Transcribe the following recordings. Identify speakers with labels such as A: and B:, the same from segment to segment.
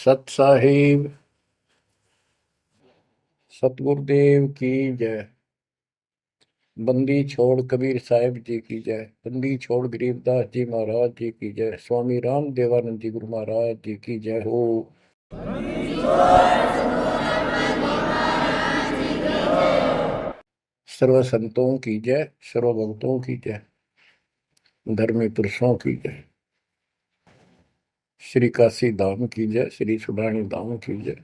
A: सत साहिब सतगुरुदेव की जय। बंदी छोड़ कबीर साहिब जी की जय। बंदी छोड़ गरीबदास जी महाराज जी की जय। स्वामी राम देवानंद जी गुरु महाराज जी की जय हो। सर्व संतों की जय, सर्व भक्तों की जय, धर्मी पुरुषों की जय। श्री काशी धाम की जय, श्री सुडानी धाम की जय,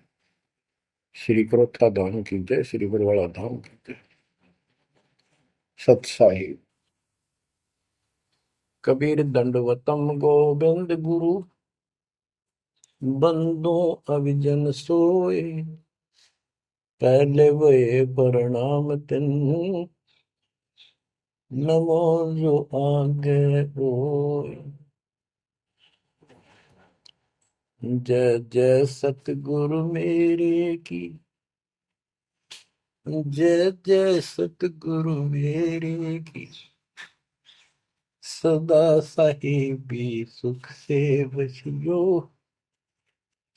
A: श्री क्रोथा धाम की जय, श्री बरवाड़ा धाम की जय। सत साहिब कबीर दंडवतम गोविंद गुरु, बंदो अविजन सोए। पहले वे प्रणाम तिन, नमो जो आगे होए। जय जय सतगुरु मेरे की, जय जय सतगुरु मेरे की। सदा साहिबी सुख से बसियो,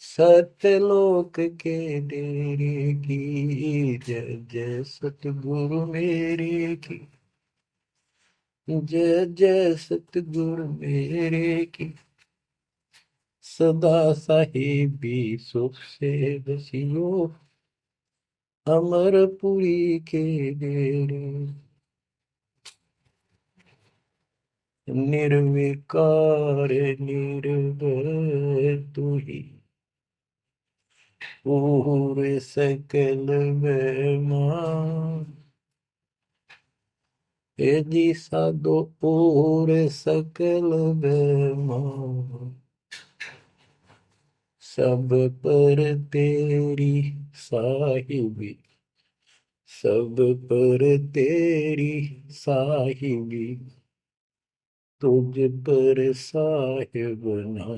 A: सत्यलोक के डेरे की। जय जय सतगुरु मेरे की, जय जय सतगुरु मेरे की। सदा साहिबी सुख से बसियो, अमरपुरी के डेरे। निर्विकार निर्भय तू ही, और सकल बेमान। हे जी साधो और सकल बेमान। सब पर तेरी साहिबी, सब पर तेरी साहिबी। तुझ पर साहिब ना,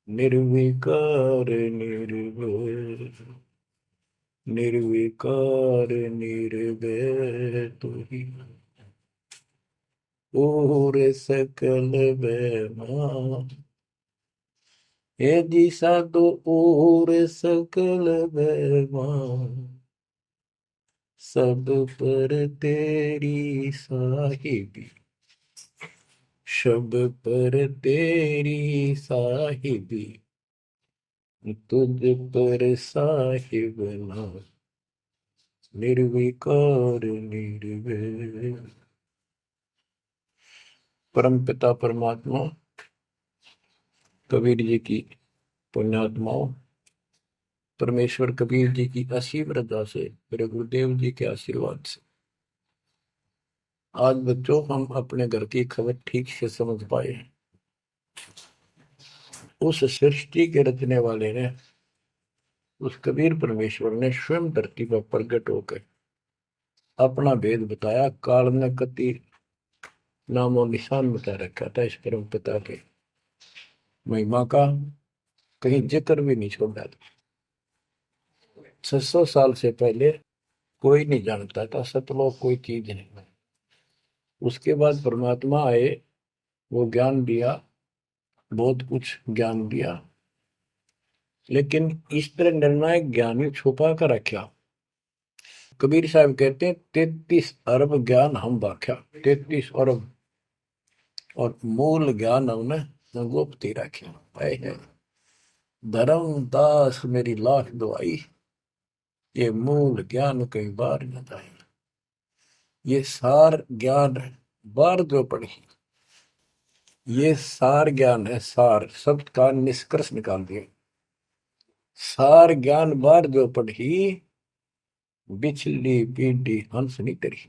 A: निर्विकार निर्भय। निर्विकार निर्भय तू ही, और सकल बेमान। हे दिशा दो और सकल बेमान। सब पर तेरी साहिबी, सब पर तेरी साहिबी। तुझ पर साहिब ना, निर्विकार निर्भय। परम पिता परमात्मा कबीर जी की पुण्यात्माओं, परमेश्वर कबीर जी की असीम रजा से, मेरे गुरुदेव जी के आशीर्वाद से आज बच्चों हम अपने घर की खबर ठीक से समझ पाए। उस सृष्टि के रचने वाले ने, उस कबीर परमेश्वर ने स्वयं धरती पर प्रकट होकर अपना भेद बताया। काल ने कति नामो निशान बता रखा था इस परम पिता के महिमा का, कहीं जिक्र भी नहीं छोड़ा था। 600 साल से पहले कोई नहीं जानता था सतलोक कोई चीज नहीं। उसके बाद परमात्मा आए, वो ज्ञान दिया, बहुत कुछ ज्ञान दिया, लेकिन इस तरह निर्णायक ज्ञान ही छुपा कर रखा। कबीर साहब कहते हैं 33 अरब ज्ञान हम बाख्या, 33 अरब, और मूल ज्ञान हमने गुप्त ही रखा है। धर्मदास मेरी लाख दुआई, ये मूल ज्ञान कई बार न जाए। ये सार ज्ञान बार जो पढ़ी, ये सार ज्ञान है। सार शब्द का निष्कर्ष निकाल दिया। सार ज्ञान बार जो पढ़ी, बिछली पीढ़ी हंस नहीं तरी।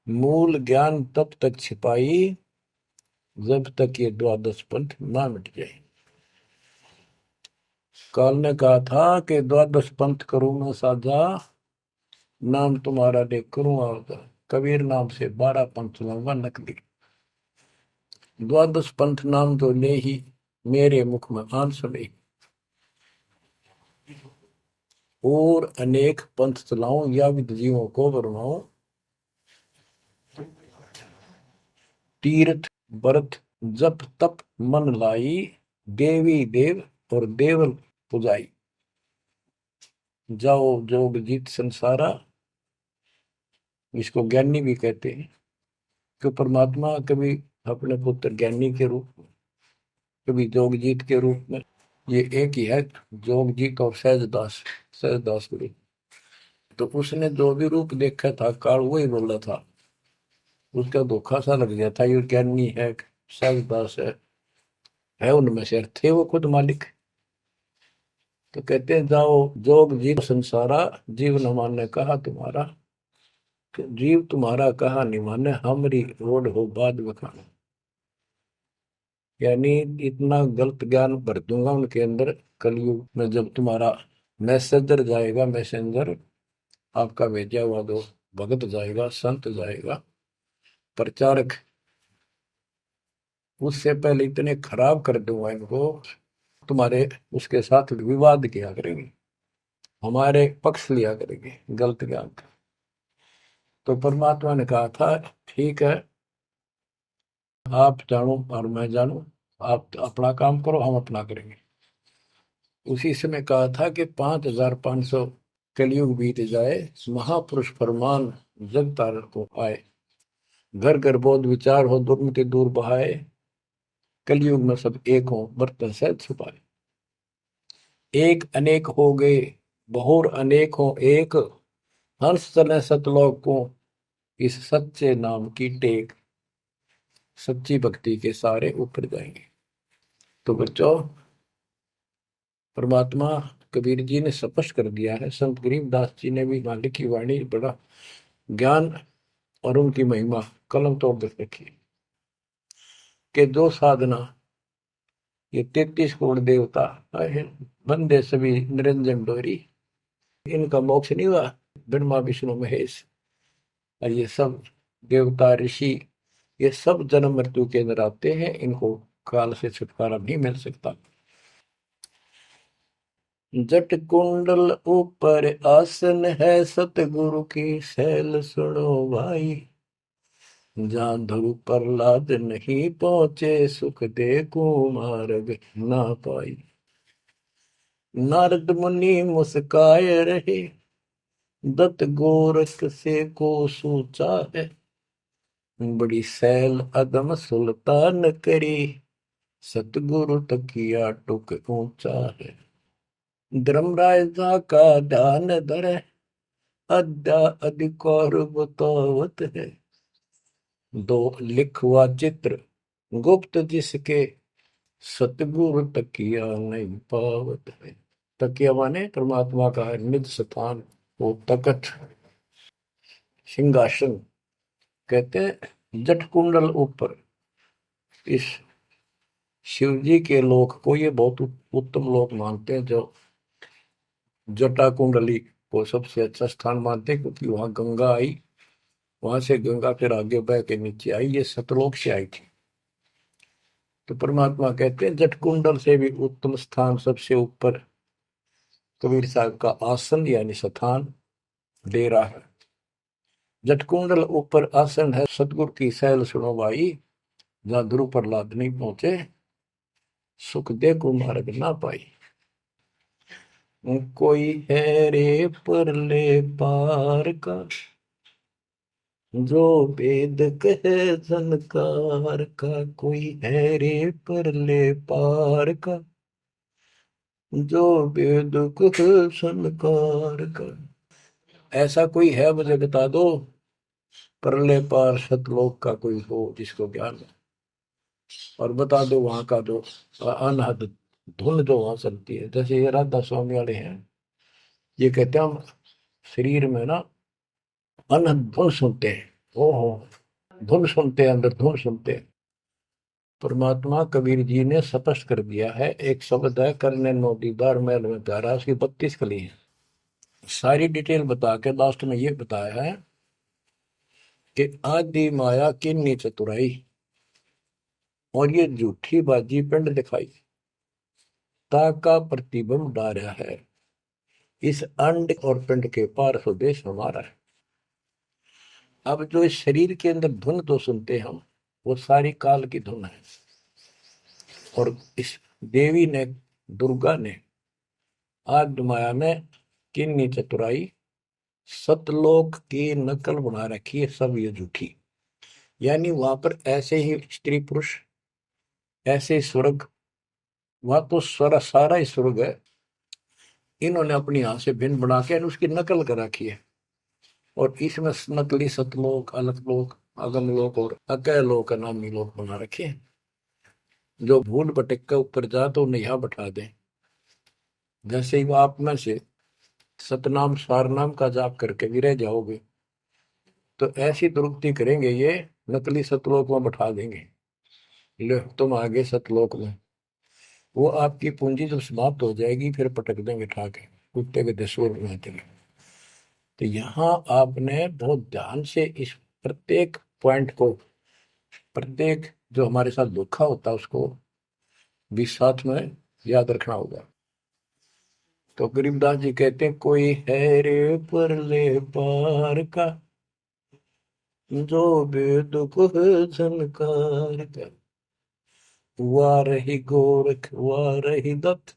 A: मूल ज्ञान तब तक छिपाई, जब तक ये द्वादश पंथ ना मिट जाए। काल ने कहा था कि द्वादश पंथ करूं मैं साझा, नाम तुम्हारा देख करूं आवता। कबीर नाम से 12 पंथ लूंगा नकली। द्वादश पंथ नाम तो ले ही, मेरे मुख में आन सुने। और अनेक पंथ चलाऊं, या विद जीवों को बनवाऊं। तीर्थ व्रत जप तप मन लाई, देवी देव और देवल पुजाई, जाओ जोग जीत संसारा, इसको ज्ञानी भी कहते हैं। कि परमात्मा कभी अपने पुत्र ज्ञानी के रूप में, कभी जोगजीत के रूप में, ये एक ही है, जोगजीत और सहजदास, सहजदास गुरु। तो उसने जो भी रूप देखा था काल वही बोला था, उसका धोखा सा लग गया था, ये ज्ञानी है सहजदास है उनमें से थे वो खुद मालिक। तो कहते हैं जाओ जोग जीव संसारा, जीव न माने कहा तुम्हारा, जीव तुम्हारा कहा नहीं माने, हमारी रोड हो बाद बखाना। यानी इतना गलत ज्ञान भर दूंगा उनके अंदर कलयुग में, जब तुम्हारा मैसेंजर जाएगा, मैसेंजर आपका भेजा हुआ दो भगत जाएगा, संत जाएगा, प्रचारक, उससे पहले इतने खराब कर दूंगा इनको, तुम्हारे उसके साथ विवाद किया करेंगे, हमारे पक्ष लिया करेंगे गलत ज्ञान का। तो परमात्मा ने कहा था ठीक है, आप जानो और मैं जानू, आप अपना काम करो, हम अपना करेंगे। उसी समय कहा था कि 5500 कलयुग बीत जाए, महापुरुष फरमान जग तारण को आए, घर घर बोध विचार हो, दुर्मति दूर बहाए, कलयुग में सब एक हो, बर्तन सहज छुपाए। एक अनेक हो गए, बहुर अनेक हो एक, हंस चले सतलोक को, इस सच्चे नाम की टेक, सच्ची भक्ति के सारे ऊपर जाएंगे। तो बच्चों, परमात्मा कबीर जी ने स्पष्ट कर दिया है, संत गरीबदास जी ने भी मालिक की वाणी बड़ा ज्ञान और उनकी महिमा कलम तोड़ दे रखी कि जो साधना ये 33 करोड़ देवता बंदे सभी निरंजन डोरी, इनका मोक्ष नहीं हुआ, ब्रह्मा विष्णु महेश और ये सब देवता ऋषि, ये सब जन्म मृत्यु के अंदर आते हैं, इनको काल से छुटकारा नहीं मिल सकता। जट कुंडल ऊपर आसन है, सतगुरु की सैल सुनो भाई, जहाँ ध्रुव प्रहलाद नहीं पहुंचे, सुख दे कुमार्ग ना पाई। नारद मुनि मुस्काए रहे, दत्त गोरख से को सोचा है, बड़ी सैल अदम सुल्तान करी, सतगुरु तकिया टुक ऊंचा है। धर्मराजा का ध्यान धरे, अद्या अधिकार बतावत है, दो लिखवा चित्र गुप्त जिसके, सतगुरु तकिया नहीं पावत है। तकिया माने परमात्मा का निज स्थान, वो तकत सिंहासन। कहते हैं जट कुंडल ऊपर, इस शिव जी के लोक को ये बहुत उत्तम लोक मानते हैं, जो जटा कुंडली को सबसे अच्छा स्थान मानते हैं, क्योंकि वहां गंगा आई, वहां से गंगा फिर आगे बह के नीचे आई, ये सतलोक से आई थी। तो परमात्मा कहते हैं जट कुंडल से भी उत्तम स्थान, सबसे ऊपर कबीर साहब का आसन यानी स्थान डेरा है। जटकुंडल ऊपर आसन है, सतगुरु की सैल सुनो भाई, जहां ध्रुव प्रहलाद नहीं पहुंचे, सुख दे को मार्ग ना पाई। कोई है रे परले पार का, जो वेद कहे झनकार का, कोई है रे परले पार का, जो वेद कहे झनकार का। ऐसा कोई है मुझे बता दो, परले पार सतलोक का कोई हो जिसको ज्ञान है, और बता दो वहां का जो अनहद धुन जो वहां चलती है। जैसे ये राधा स्वामी वाले हैं, ये कहते हैं हम शरीर में ना अनहद धुन सुनते हैं, ओहो धुन सुनते हैं, अंदर धुन सुनते हैं। परमात्मा कबीर जी ने स्पष्ट कर दिया है, एक शब्द है, करने नो दीदार महल में प्यारा, उसकी 32 कली है। सारी डिटेल बता के लास्ट में ये बताया है कि आदि माया किन्नी चतुराई, और ये झूठी बाजी पिंड दिखाई, ताका प्रतिबिंब डारा है, इस अंड और पिंड के पार स्वदेश हमारा है। अब जो इस शरीर के अंदर धुन तो सुनते हम, वो सारी काल की धुन है, और इस देवी ने, दुर्गा ने, आद्य माया ने किन्नी चतुराई सतलोक की नकल बना रखी है, सब ये झूठी। यानी वहां पर ऐसे ही स्त्री पुरुष, ऐसे ही स्वर्ग, वहां तो सारा ही स्वर्ग है, इन्होंने अपनी यहां से भिन्न बना के उसकी नकल कर रखी है। और इसमें नकली सतलोक, अलकलोक, अगमलोक और अकैलोक नामी लोक बना रखे हैं। जो भूल भटक के ऊपर जा तो उन्हें यहाँ बैठा दें। जैसे ही वो आप में से सतनाम सारनाम का जाप करके भी रह जाओगे, तो ऐसी दुरुक्ति करेंगे ये, नकली सतलोक में बैठा देंगे। लो तुम आगे सतलोक में, वो आपकी पूंजी जब समाप्त हो जाएगी फिर पटक देंगे ठाके, कुत्ते के दसों में। तो यहाँ आपने बहुत ध्यान से इस प्रत्येक पॉइंट को, प्रत्येक जो हमारे साथ धोखा होता है उसको भी साथ में याद रखना होगा। तो गरीबदास जी कहते हैं, कोई है रे परले पार का, जो वेद को झनकार का, हुआ रही गोरख, हुआ रही दत्त,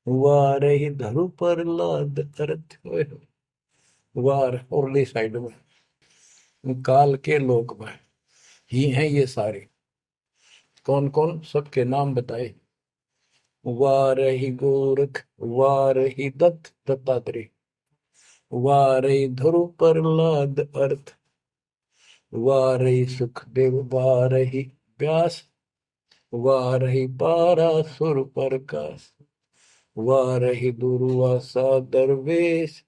A: हुआ रही धरु पर लाद अर्थ, वार औरली साइड में काल के लोक में ही हैं ये सारे। कौन कौन, सबके नाम बताए। वारही गोरख, वारही दत्त दत्तात्रेय, वारही ध्रुव प्रहलाद अर्थ, वारही सुखदेव, वारही व्यास, वारही पारासुर प्रकाश, वारही दुर्वासा दरवेश,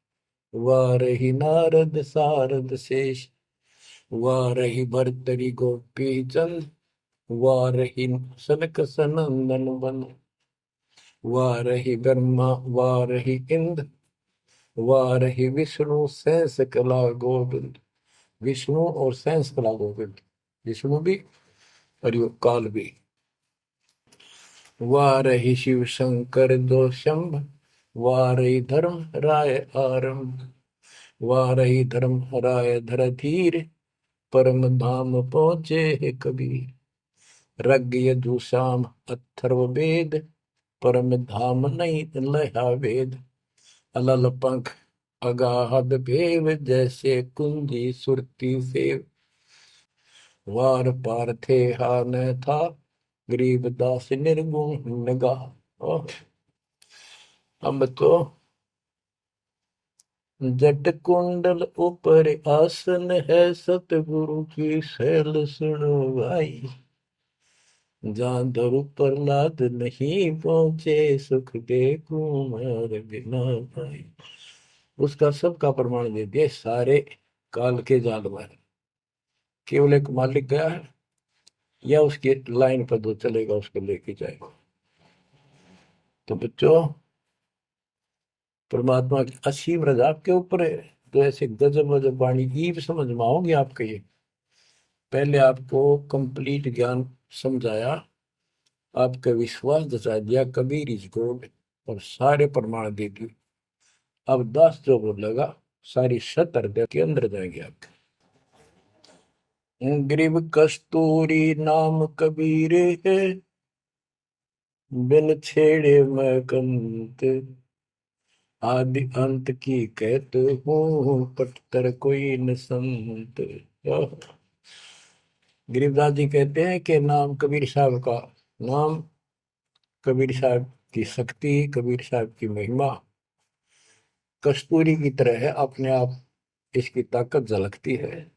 A: वारही नारद सारद शेष, वारही भर्तरी गोपी चंद, वारही सनक सनंदन बन, वारही ब्रह्मा, वारही इंद्र, वारही विष्णु सहस कला गोविंद। विष्णु और सहस कला गोविंद, विष्णु भी और यो काल भी। वारही शिव शंकर दो शंभ, वारही धर्म राय आरंभ, वारही धर्म राय धर धीर, परम धाम पहुंचे है कबीर। रग यजुषाम अथर्व वेद, परम धाम नहीं लहा वेद। अलल पंख अगाहद भेव, जैसे कुंजी सुरती सेव। वार पार थे हा न था, गरीबदास निर्गुण निगाह। हम तो जट कुंडल ऊपर आसन है, सतगुरु की शैल सुनो भाई। जहाँ धरु प्रहलाद नहीं पहुंचे, सुख दे कुमार बिना भाई। उसका सबका प्रमाण दे दिया सारे काल के जाल में। केवल एक मालिक गया है या उसके लाइन पर दो चलेगा उसको लेके जाएगा। तो बच्चों, परमात्मा की असीम रजा आपके ऊपर है। तो ऐसे गजब गजब वाणी की समझ में आओगे आपके। ये पहले आपको कंप्लीट ज्ञान समझाया, आपका विश्वास जचा दिया कबीर इज गॉड, और सारे प्रमाण दे दिए। अब 10 जो बोलेगा सारी सत हृदय के अंदर जाएंगे आपके। ग्रीव कस्तूरी नाम कबीर है, बिन छेड़े मैं कंत, आदि अंत की कहते हूँ, पटतर कोई न संत। गरीबदास जी कहते हैं कि नाम कबीर साहब का नाम, कबीर साहब की शक्ति, कबीर साहब की महिमा कस्तूरी की तरह है, अपने आप इसकी ताकत झलकती है।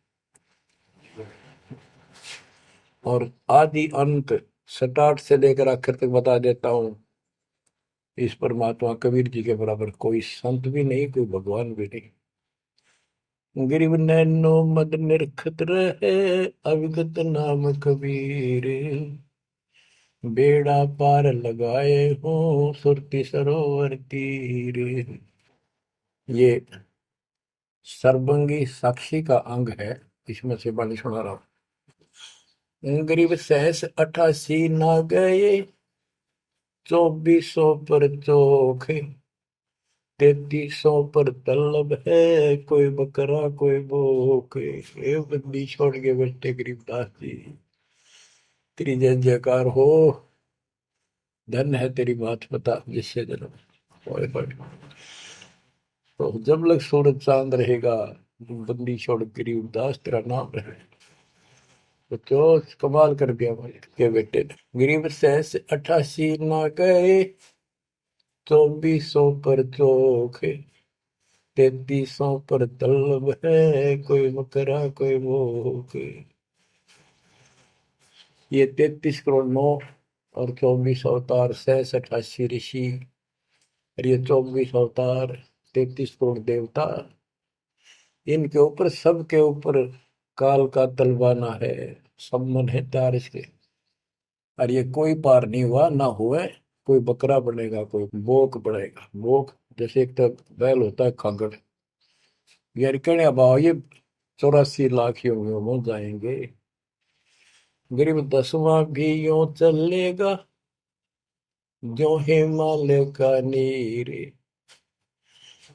A: और आदि अंत स्टार्ट से लेकर आखिर तक बता देता हूं। इस परमात्मा कबीर जी के बराबर कोई संत भी नहीं, कोई भगवान भी नहीं। गिरिव नैनो मद निरखत रहे, अविगत नाम कबीर, बेड़ा पार लगाए हो सुरती सरोवर तीर। ये सर्वंगी साक्षी का अंग है, इसमें से बाणी सुना रहा हूं। गरीब सहस 88 ना गए, 2400 पर चोखे, 3300 पर तलब है, कोई बकरा कोई भूखे। ये बंदी छोड़ के बैठे गरीबदास जी, तेरी जय जयकार हो। धन है तेरी बात पता जिससे जन्म। ओए होए। तो जब लग सूरज चांद रहेगा, बंदी छोड़ गरीब दास तेरा नाम रहे। तो क्यों कमाल कर दिया भाई के बेटे ने। गरीब सहस 88 ना गए, 2400 पर चोखे, 3300 पर तलब है, कोई बकरा कोई भूख। ये 33 करोड़ 9 और 24 अवतार, सहस 88 ऋषि, और ये 24 अवतार, 33 करोड़ देवता, इनके ऊपर सबके ऊपर काल का तलवाना है। सब मन है तार इसके। और ये कोई पार नहीं हुआ ना हुए। कोई बकरा बनेगा, कोई बोक बनेगा। बोक जैसे एक तो बैल होता है खागड़, यार कहने भाव ये 84 लाख ही होंगे हो जाएंगे। गरीब 10वां भी यूं चलेगा, जो हिमालय का नीर,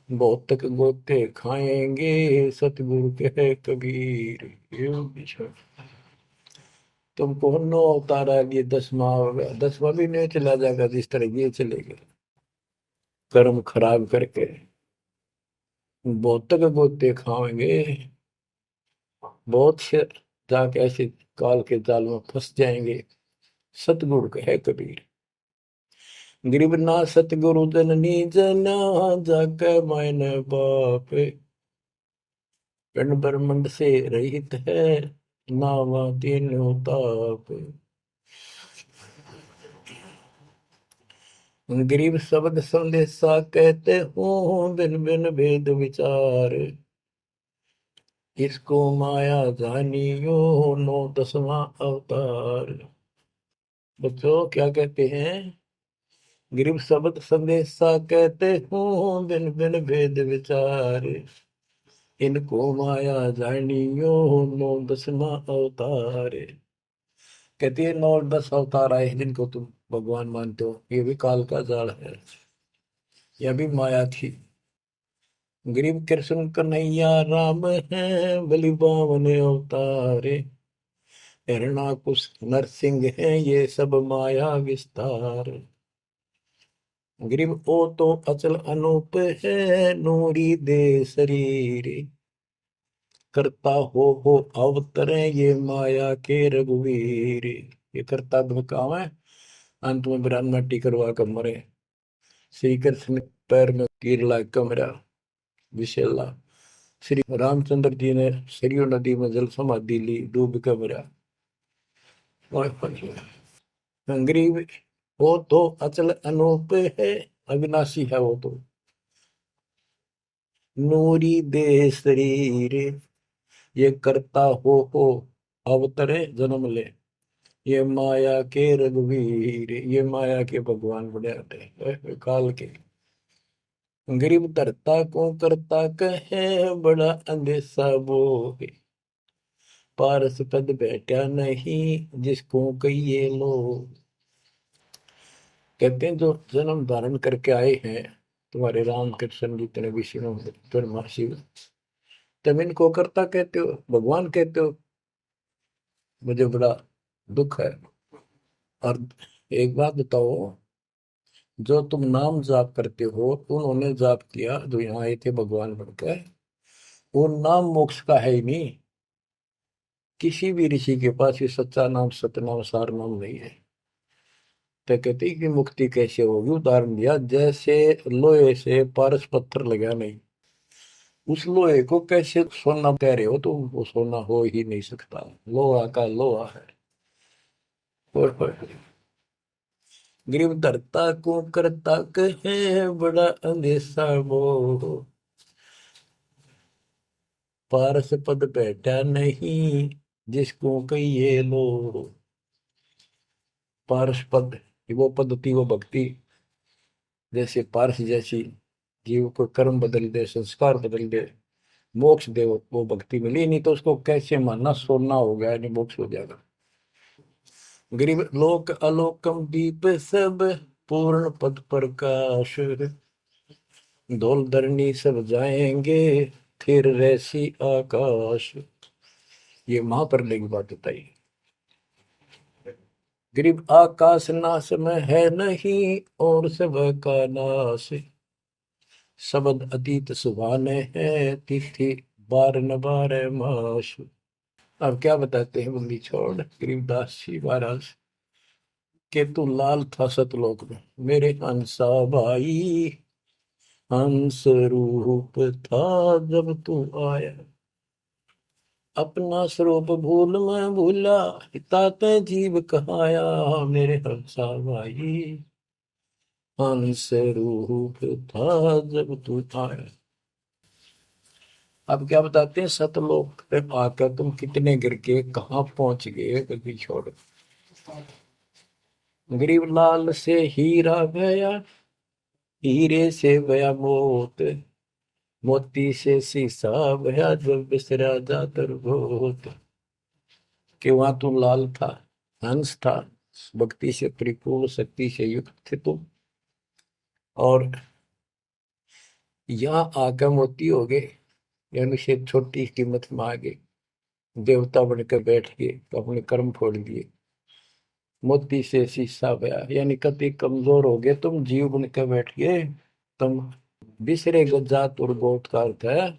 A: बहुत तक गोते खाएंगे, सतगुरु के कबीर। ये पीछे तुमको नो अवतारा, ये 10वां हो गया, 10वां भी नहीं चला जाएगा जिस तरह ये चलेगा कर्म खराब करके। बहुत तक गोते खाएंगे, बहुत से जाके ऐसे काल के जाल में फंस जाएंगे। सतगुरु कहे कबीर, गरीब ना सतगुरु जननी जना, जाके मायने बाप, पिंड ब्रह्मंड से रहित है, नावा तीनों ताप। गरीब शब्द संदेशा कहते हूँ, बिन बिन भेद विचार, इसको माया जानियो, 9 10वां अवतार। बच्चों क्या कहते हैं? गरीब शब्द संदेशा कहते हूँ, बिन बिन भेद विचार, इनको माया जानियो, 9 10वां अवतार। कहती है 9 10 अवतार आए हैं जिनको तुम भगवान मानते हो, ये भी काल का जाल है, यह भी माया थी। गरीब कृष्ण कन्हैया राम है, बलि बावन अवतारे, हिरणाकुश नरसिंह है, ये सब माया विस्तार। गरीब ओ तो अचल अनूप है, नूरी दे शरीर, करता हो अवतरे, ये माया के रघुवीर। ये करता काम है, अंत में बिरान मट्टी करवा कर मरे। श्री कृष्ण पैर में तीर लाग कर मरा विशेला। श्री रामचंद्र जी ने सरयू नदी में जल समाधि ली, डूब कर मरा। गरीब वो तो अचल अनूप है, अविनाशी है वो तो, नूरी दे शरीर, ये करता हो अवतरे जन्म ले, ये माया के रघुवीर। ये माया के भगवान बने आते हैं काल के। गरीब धरता को करता कहे, बड़ा अंदेशा वो है, पारस पद बैठा नहीं, जिसको कहिए लोग। कहते हैं जो जन्म धारण करके आए हैं तुम्हारे राम कृष्ण जितने विष्णु ब्रह्मा शिव, तुम इनको करता कहते हो, भगवान कहते हो। मुझे बड़ा दुख है। और एक बात बताओ, जो तुम नाम जाप करते हो, उन्होंने जाप किया जो यहाँ आए थे भगवान बनकर, वो नाम मोक्ष का है ही नहीं। किसी भी ऋषि के पास ये सच्चा नाम सतनाम सार नाम नहीं है। तो कहते हैं कि मुक्ति कैसे होगी, उदाहरण दिया जैसे लोहे से पारस पत्थर लगा नहीं, उस लोहे को कैसे सोना कह रहे हो, तो वो सोना हो ही नहीं सकता, लोहा का लोहा है। और गरीब धरता को करता कहे, बड़ा अंदेशा वो, पारस पद बैठा नहीं, जिसको कहिए लो। पारस पद वो पद्धति वो भक्ति, जैसे पारस जैसी जीव को कर्म बदल दे, संस्कार बदल दे, मोक्ष दे, वो भक्ति मिली नहीं तो उसको कैसे मानना सोना हो गया नहीं मोक्ष हो जाएगा। गरीब लोक अलोकम दीप सब, पूर्ण पद प्रकाश, धौल धरनी सब जाएंगे, फिर रहसी आकाश। ये महाप्रलय की बात बताई। गरीब आकाश नाश में है नहीं, और सब का नाश। शब्द अतीत सुभाने हैं, तिथि बार न बार मास। अब क्या बताते हैं बंदी छोड़ गरीबदास जी महाराज के, तू लाल था सतलोक में मेरे हंसा भाई। हंस रूप था जब तू आया, अपना स्वरूप भूल मैं भूला, ताते जीव कहाया मेरे हंसा भाई। हंस रूप था जब तू आया। अब क्या बताते हैं, सतलोक पे आकर तुम कितने गिर के कहाँ पहुंच गए कभी छोड़। गरीब लाल से हीरा गया, हीरे से गया मोत, मोती से शीशा गया, जब बिसरा जातर भूत। कि वहां तुम लाल था, हंस था, भक्ति से परिपूर्ण शक्ति से युक्त थे तुम, और यहाँ आकर मोती हो गए, यानी से छोटी कीमत में आ गए, देवता बनकर बैठ गए तो अपने कर्म फोड़ दिए। मोती से शीशा गया, यानी कति कमजोर हो गए तुम, जीव बनकर बैठ गए तुम। बिसरे जात और गोत का अर्थ है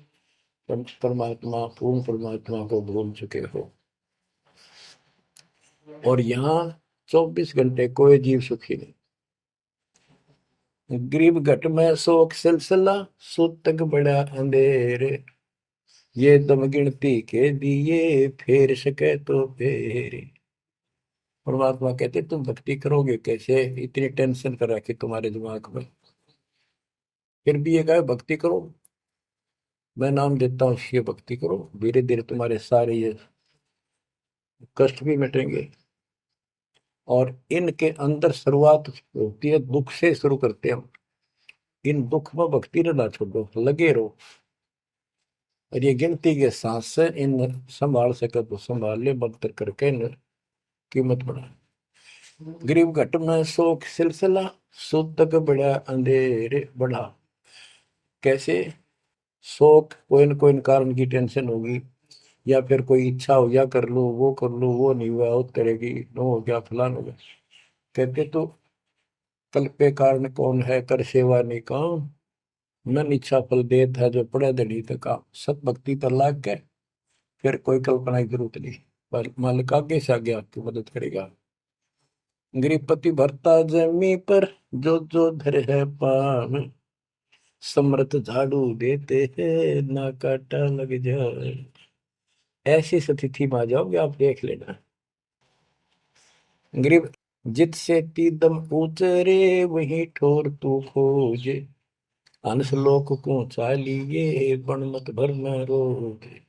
A: परमात्मा, पूर्ण परमात्मा को भूल चुके हो। और यहाँ 24 घंटे कोई जीव सुखी नहीं। गरीब घट में शोक सिलसिला, सूतक बड़ा अंधेरे, ये दम गिनती के दिए, फेर सके तो फेरे। परमात्मा कहते तुम भक्ति करोगे कैसे, इतनी टेंशन कर रखी तुम्हारे दिमाग में, फिर भी ये कहे भक्ति करो, मैं नाम देता हूँ, ये भक्ति करो, धीरे धीरे तुम्हारे सारे ये कष्ट भी मिटेंगे। और इनके अंदर शुरुआत होती है दुख से, शुरू करते हैं हम। इन दुख में भक्ति ना छोड़ो, लगे रहो, और ये गिनती के सांस से इन संभाल सके तो संभाल ले, मंत्र करके इन कीमत बढ़ा। गरीब घट में शोक सिलसिला, सूतक बड़ा अंधेरे बढ़ा। कैसे, शोक कोई न कोई कारण की टेंशन होगी, या फिर कोई इच्छा हो गया कर लो, वो कर लो, वो नहीं हुआ, उस तरह की नो हो गया, फलान हो गया। कहते तो कल पे कारण कौन है, कर सेवा नहीं काम, मन इच्छा फल देत है, जो पड़े धड़ी तक काम। सत भक्ति पर लाग के फिर कोई कल्पना की जरूरत नहीं, पर मालिक आगे से आगे आपकी मदद करेगा। गृहपति भरता जमी पर, जो धर है पाव, समर्थ झाड़ू देते हैं, ना काटा लग जाए। ऐसी स्थिति में आ जाओगे आप, देख लेना। गरीब जित से तीदम उतरे, वही ठोर तू खोजे, हंस लोक को चालिए, बन मत भर में रोगे।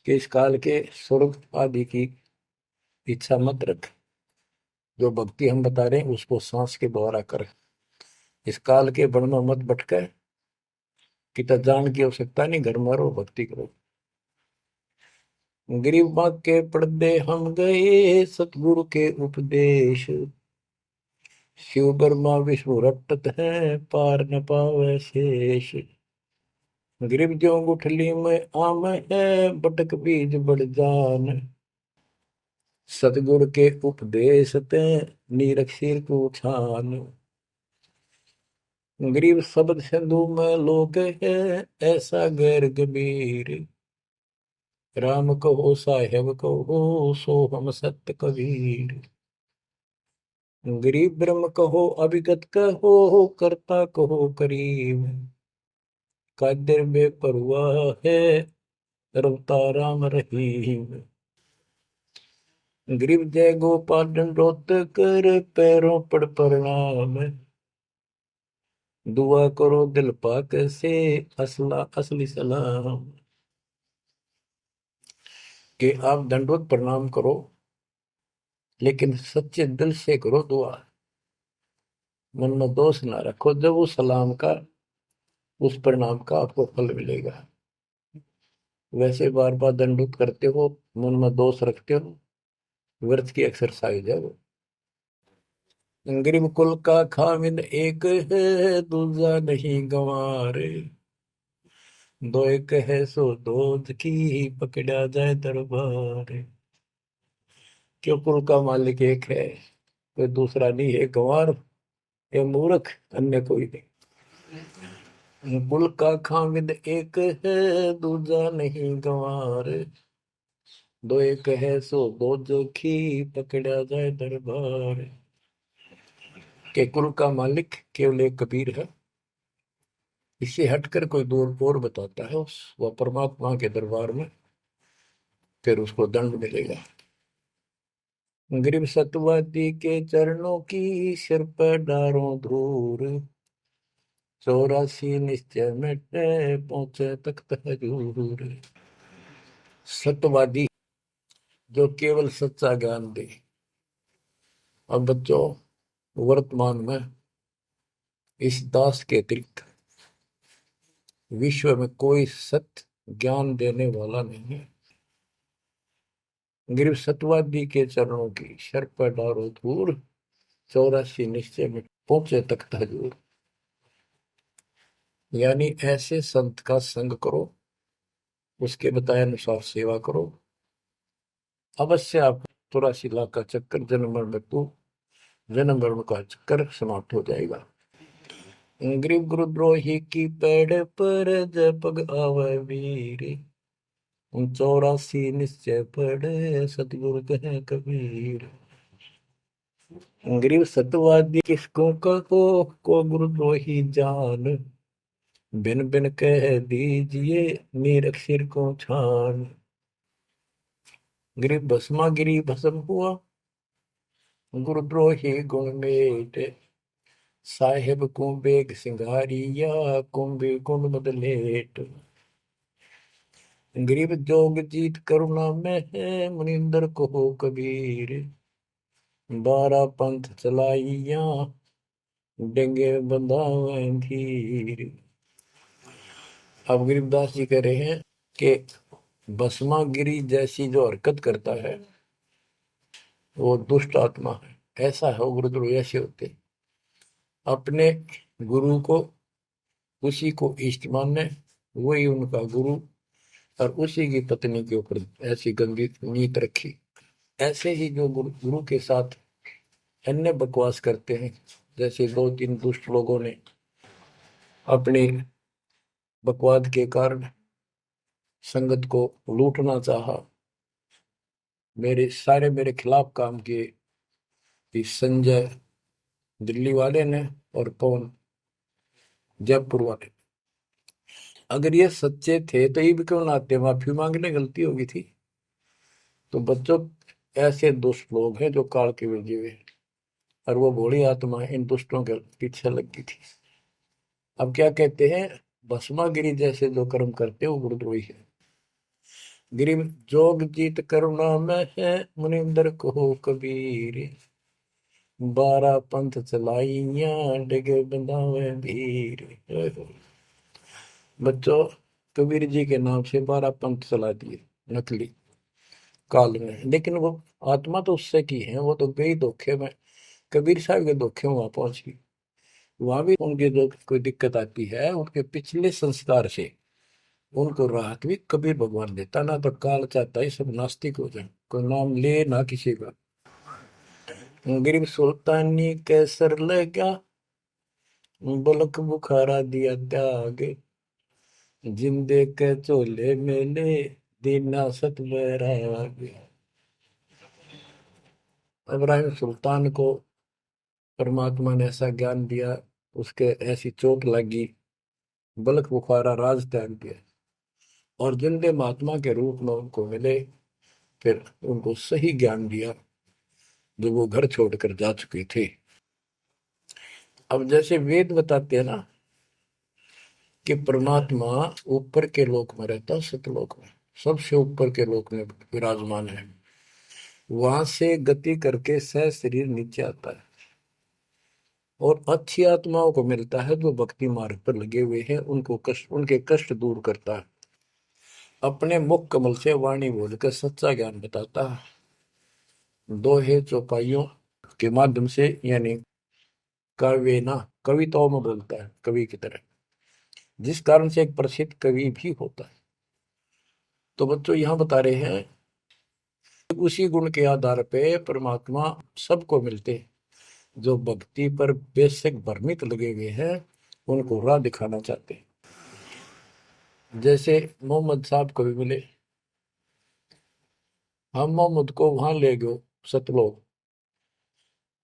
A: कि इस काल के स्वर्ग आदि की इच्छा मत रख, जो भक्ति हम बता रहे हैं उसको सांस के द्वारा कर। इस काल के बन में मत भटके, कि जान की आवश्यकता नहीं, घर में रहो, भक्ति करो। गरीब बाग के पर्दे हम गए, सतगुरु के उपदेश, शिव ब्रह्मा विष्णु रटत है, पार न पावे शेष। गरीब जो गुठली में आम है, बटक बीज बढ़ जान, सतगुरु के उपदेश ते, नीरख सिर को छान। गरीब शब्द सिंधु में लोग है, ऐसा गैर गंभीर, राम कहो साहेब कहो, सो हम सत्य कबीर। गरीब ब्रह्म कहो अभिगत कहो, करता कहो करीब, कादिर बेपरवाह है, रवता राम रहीम। गरीब जय गोपाल दंडोत कर, पैरों पड़ प्रणाम, दुआ करो दिल पाक से, असला असली सलाम। कि आप दंडवत प्रणाम करो, लेकिन सच्चे दिल से करो दुआ, मन में दोष ना रखो, जब उस सलाम का, उस प्रणाम का आपको फल मिलेगा। वैसे बार बार दंडवत करते हो, मन में दोष रखते हो, व्यर्थ की एक्सरसाइज है वो। गरीब कुल का खामिद एक है, दूजा नहीं गंवारे, दो एक है सो दूध की, पकड़ा जाए दरबार। क्यों कुल का मालिक एक है, कोई दूसरा नहीं है। गंवार ये मूर्ख, अन्य कोई नहीं। कुल का खामिद एक है, दूजा नहीं गंवार। दो एक है सो दो जोखी, पकड़ा जाए दरबार। के कुल का मालिक केवल एक कबीर है। इससे हटकर कोई दूर और बताता है उस वह परमात्मा के दरबार में, फिर उसको दंड मिलेगा। गरीब सतवादी के चरणों की सिर पर डारों धूर, 84 निश्चय मिटे पहुंचे तख्त हजूर। सत्यवादी जो केवल सच्चा ज्ञान दे। अब बच्चों, वर्तमान में इस दास के अतिरिक्त विश्व में कोई सत्य ज्ञान देने वाला नहीं है। गरीब सत्यवादी के चरणों की सर पर डारो धूर, 84 निश्चय में पहुंचे तख्त हजूर। यानी ऐसे संत का संग करो, उसके बताए अनुसार सेवा करो, अवश्य आप 84 लाख का चक्कर जन्म मरण का चक्कर समाप्त हो जाएगा। गरीब गुरुद्रोही की पेड़ पर जय पग आवे वीर, 84 निश्चय पढ़े सतगुरु कहे कबीर। गरीब सतवादी किसको कहो, को गुरुद्रोही जान, बिन बिन कह दीजिए नीरख सिर को छान। गरीब भस्मा गिरी भस्म हुआ, गुरुद्रोही गुण मेट, साहेब को बेग सिंगारिया, कुंभी गुण बदलेट। गरीब जोग जीत करुणा में है, मुनिंदर को हो कबीर, 12 पंथ चलाइया, डेंगे बंधावे धीर। अब गरीबदास जी कह रहे हैं कि भस्मागिरी जैसी जो हरकत करता है वो दुष्ट आत्मा है। ऐसा है, गुरुद्रोह ऐसे होते, अपने गुरु को उसी को इष्ट माने, वही उनका गुरु, और उसी की पत्नी के ऊपर ऐसी गंदी नीत रखी। ऐसे ही जो गुरु के साथ अन्य बकवास करते हैं, जैसे 2-3 दुष्ट लोगों ने अपनी बकवाद के कारण संगत को लूटना चाहा, मेरे खिलाफ काम किए, इस संजय दिल्ली वाले ने और कौन जयपुर वाले। अगर ये सच्चे थे तो ये भी क्यों ना आते, माफी मांगने, गलती होगी थी। तो बच्चों, ऐसे दुष्ट लोग हैं जो काल के भेजे हुए, और वो भोली आत्मा इन दुष्टों के पीछे लगी थी। अब क्या कहते हैं, भस्मागिरी जैसे जो कर्म करते वो गुरुद्रोही है। गिरी जोग जीत करुणा में है, मुनिंदर को कबीर, 12 पंथ चलाइया, डिगे बंधावे धीर। बच्चों, कबीर जी के नाम से 12 पंथ चला दिए नकली काल में, लेकिन वो आत्मा तो उससे की है, वो तो गई धोखे में, कबीर साहब के धोखे में वहां पहुंच गई। वहां भी उनकी जो कोई दिक्कत आती है, उनके पिछले संस्कार से उनको राहत भी कबीर भगवान देता। ना तो काल चाहता है सब नास्तिक हो जाए, कोई नाम ले ना किसी का। गरीब सुल्तानी कैसर लगा, बलक बुखारा दिया त्याग, जिंदे के चोले मेले, दीना सत बैराग। इब्राहिम सुल्तान को परमात्मा ने ऐसा ज्ञान दिया, उसके ऐसी चोट लगी, बलक बुखारा राज त्याग दिया, और जिंदे महात्मा के रूप में उनको मिले, फिर उनको सही ज्ञान दिया जो वो घर छोड़कर जा चुके थे। अब जैसे वेद बताते हैं ना कि परमात्मा ऊपर के लोक में रहता, सतलोक में, सबसे ऊपर के लोक में विराजमान है। वहां से गति करके सह शरीर नीचे आता है, और अच्छी आत्माओं को मिलता है जो भक्ति मार्ग पर लगे हुए हैं, उनके कष्ट दूर करता है, अपने मुख कमल से वाणी बोलकर सच्चा ज्ञान बताता है, दोहे चौपाइयों के माध्यम से, यानी काव्य ना कविताओं में बोलता है कवि की तरह, जिस कारण से एक प्रसिद्ध कवि भी होता है। तो बच्चों, यहाँ बता रहे हैं उसी गुण के आधार पे परमात्मा सबको मिलते हैं। जो भक्ति पर बेशक भ्रमित लगे हुए हैं उनको राह दिखाना चाहते हैं। जैसे मोहम्मद साहब को भी मिले, हम मोहम्मद को वहां ले गए सतलोक,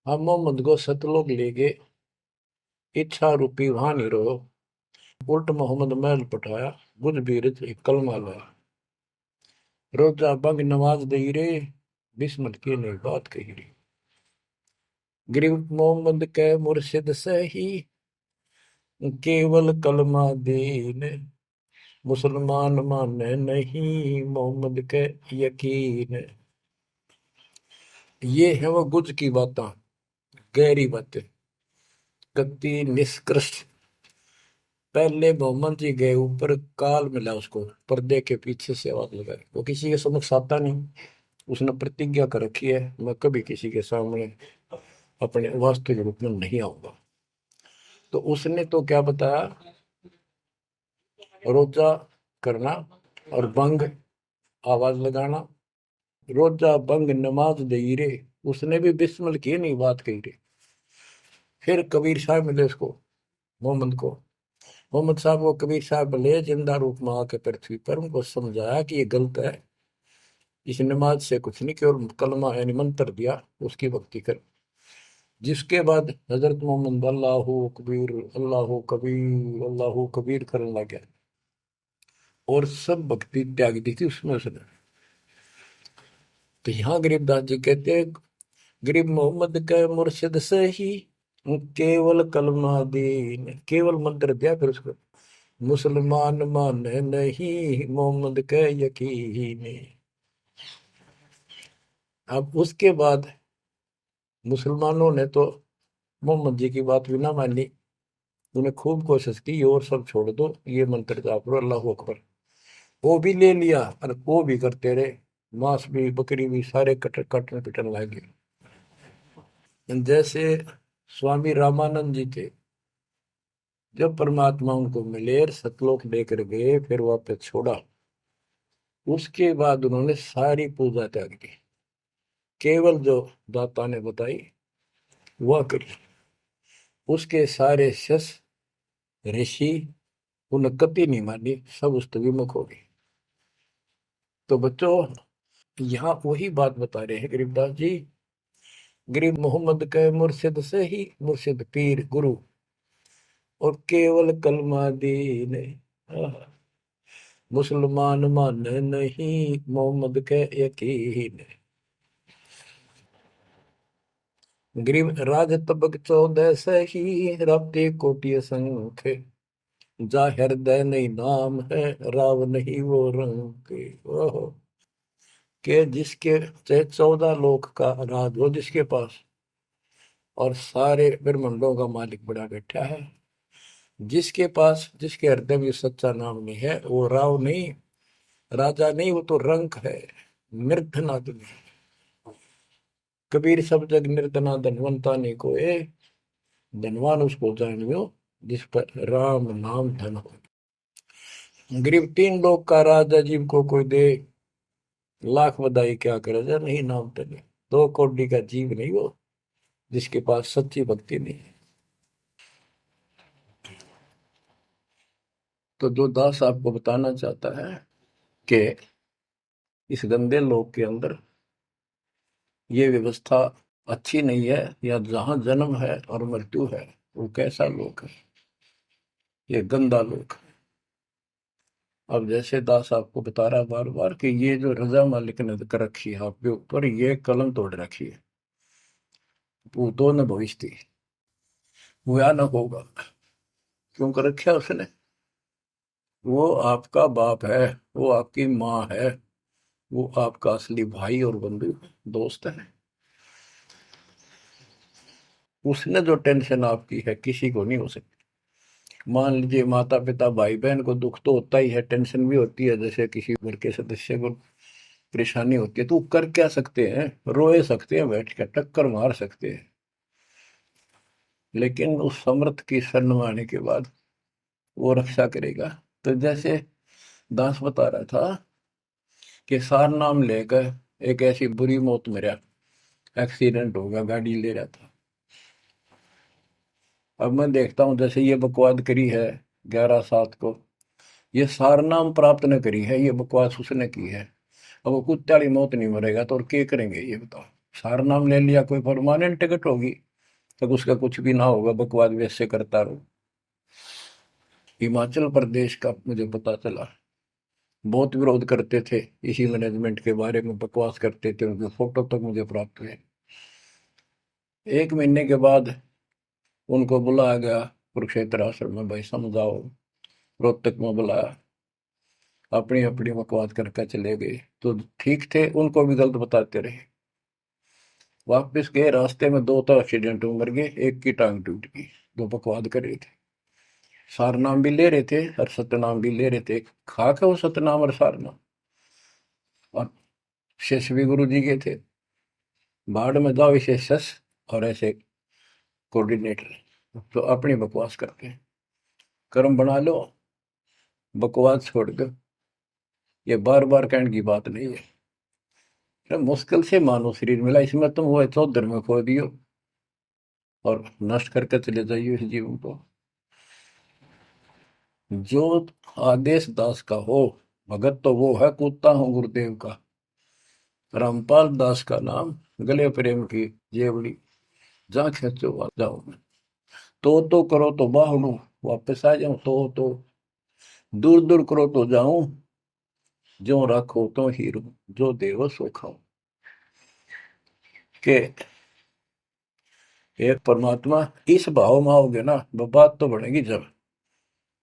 A: हम मोहम्मद को सतलोक ले गए, इच्छा रूपी वहां नहीं रहो, उल्ट मोहम्मद महल पठाया, बुझ बीरज एक कलमा लाया, रोजा बंग नवाज दई रे, बिस्मत की नहीं बात कही रे। गरीब मोहम्मद के मुर्शिद से ही केवल कलमा दीन, मुसलमान माने नहीं मोहम्मद के यकीन। ये है वो गुज की बातें, गहरी बातें, कति निष्कृष्ट। पहले मोहम्मद जी गए ऊपर, काल मिला उसको, पर्दे के पीछे से आवाज लगाई, वो किसी के समक्ष आता नहीं। उसने प्रतिज्ञा कर रखी है, मैं कभी किसी के सामने अपने वास्तविक रूप में नहीं आऊंगा। तो उसने तो क्या बताया, रोजा करना और बंग आवाज लगाना, रोजा बंग नमाज दे रे, उसने भी बिस्मिल की नहीं बात कही रे। फिर कबीर साहब मिले उसको, मोहम्मद को, मोहम्मद साहब को कबीर साहब मिले जिंदा रूप में आके पृथ्वी पर, उनको समझाया कि ये गलत है, इस नमाज से कुछ नहीं, केवल कलमा यानी मंत्र दिया, उसकी भक्ति कर। जिसके बाद हजरत मोहम्मद अल्लाह कबीर अल्लाह कबीर करने लग गया और सब भक्ति त्याग दी थी उसमें उसने। तो यहाँ गरीबदास जी कहते हैं, गरीब मोहम्मद के मुर्शिद से ही केवल कलमा दीन, केवल मंत्र दिया, फिर उसको मुसलमान माने नहीं मोहम्मद के यकीन। अब उसके बाद मुसलमानों ने तो मोहम्मद जी की बात भी ना मानी, उन्हें खूब कोशिश की और सब छोड़ दो, ये मंत्र जाप लो अल्लाह अकबर। वो भी ले लिया और वो भी करते रहे, मांस भी बकरी भी सारे कटन पिटन लगे। जैसे स्वामी रामानंद जी थे, जब परमात्मा उनको मिले सतलोक लेकर गए, फिर वापस छोड़ा, उसके बाद उन्होंने सारी पूजा त्याग दी, केवल जो दाता ने बताई वह करी। उसके सारे शिष्य ऋषि उन्हें कति नहीं मानी, सब उस विमुख हो गए। तो बच्चों, यहाँ वही बात बता रहे हैं गरीबदास जी, गरीब मोहम्मद के मुर्शिद से ही, मुर्शिद पीर गुरु, और केवल कलमा दीन, मुसलमान मान नहीं मोहम्मद के यकीन। गरीब राज तबक 14 से ही, रब्ते कोटि संख, जा हृदय नहीं नाम है, राव नहीं वो रंग के। ओहो, के जिसके चाहे 14 लोक का राज हो जिसके पास, और सारे ब्रह्मांडों का मालिक बड़ा बैठा है, जिसके पास, जिसके हृदय में सच्चा नाम नहीं है, वो राव नहीं, राजा नहीं, वो तो रंक है, निर्धनादन। कबीर सब जग निर्धना धनवंता नहीं कोई, धनवान उसको जानियो जिस पर राम नाम धन हो। गरीब 3 लोग का राजा जीव को कोई दे, लाख बधाई क्या करे जा नहीं नाम धने। 2 कौड़ी का जीव नहीं वो, जिसके पास सच्ची भक्ति नहीं है। तो जो दास आपको बताना चाहता है कि इस गंदे लोक के अंदर ये व्यवस्था अच्छी नहीं है, या जहां जन्म है और मृत्यु है वो कैसा लोक है, ये गंदा लोक है। अब जैसे दास आपको बता रहा बार बार कि ये जो रजा मालिक ने कर रखी है आपके ऊपर, ये कलम तोड़ रखी है, भूतों ने भविष्य थी, भयानक होगा। क्यों कर रखा उसने, वो आपका बाप है, वो आपकी माँ है, वो आपका असली भाई और बंधु दोस्त है। उसने जो टेंशन आपकी है किसी को नहीं हो सकती। मान लीजिए माता पिता भाई बहन को दुख तो होता ही है, टेंशन भी होती है, जैसे किसी घर के सदस्य को परेशानी होती है, तो वो कर क्या सकते हैं, रोए सकते हैं, बैठ कर टक्कर मार सकते हैं, लेकिन उस समर्थ की शरण में आने के बाद वो रक्षा करेगा। तो जैसे दास बता रहा था कि सार नाम लेकर एक ऐसी बुरी मौत मरा, एक्सीडेंट हो गया, गाड़ी ले रहा था। अब मैं देखता हूँ जैसे ये बकवाद करी है 11/7 को, ये सारनाम प्राप्त न करी है, ये बकवास उसने की है। अब वो कुत्ते वाली मौत नहीं मरेगा तो और क्या करेंगे ये बताओ। सारनाम ले लिया, कोई परमानेंट टिकट होगी, तब उसका कुछ भी ना होगा, बकवाद वैसे करता रहो। हिमाचल प्रदेश का मुझे पता चला, बहुत विरोध करते थे इसी मैनेजमेंट के बारे में, बकवास करते थे, उनके फोटो तक मुझे प्राप्त हुए। 1 महीने के बाद उनको बुलाया गया कुरुक्षेत्र आश्रम में, भाई समझाओ। रोहतक में बुलाया, अपनी अपनी बकवास करके चले गए। तो ठीक थे, उनको भी गलत बताते रहे। वापस गए, रास्ते में 2 तो एक्सीडेंट में मर गए, एक की टांग टूट गई, जो बकवाद कर रहे थे। सारनाम भी ले रहे थे और सतनाम भी ले रहे थे, खाक है वो सतनाम और सारनाम। और शिष्य भी गुरु जी के थे, बाढ़ में जाओ इसे शस और ऐसे कोऑर्डिनेटर, तो अपनी बकवास करके कर्म बना लो, बकवास छोड़ कर। ये बार बार कहने की बात नहीं है, तो मुश्किल से मानो शरीर मिला, इसमें तुम वो तो धर्म खो दियो और नष्ट करके चले जाइए इस जीवन को। जो आदेश दास का हो भगत, तो वो है कूदता हूँ गुरुदेव का। रामपाल दास का नाम, गले प्रेम की जेवड़ी, जा खेचो जाओ मैं। तो करो तो बाहू, वापस आ जाऊं तो दूर दूर करो तो जाऊं, जो रखो तो हीरो, जो देव सो खाऊं। के एक परमात्मा इस भाव में आओगे ना, वो बात तो बढ़ेगी जब।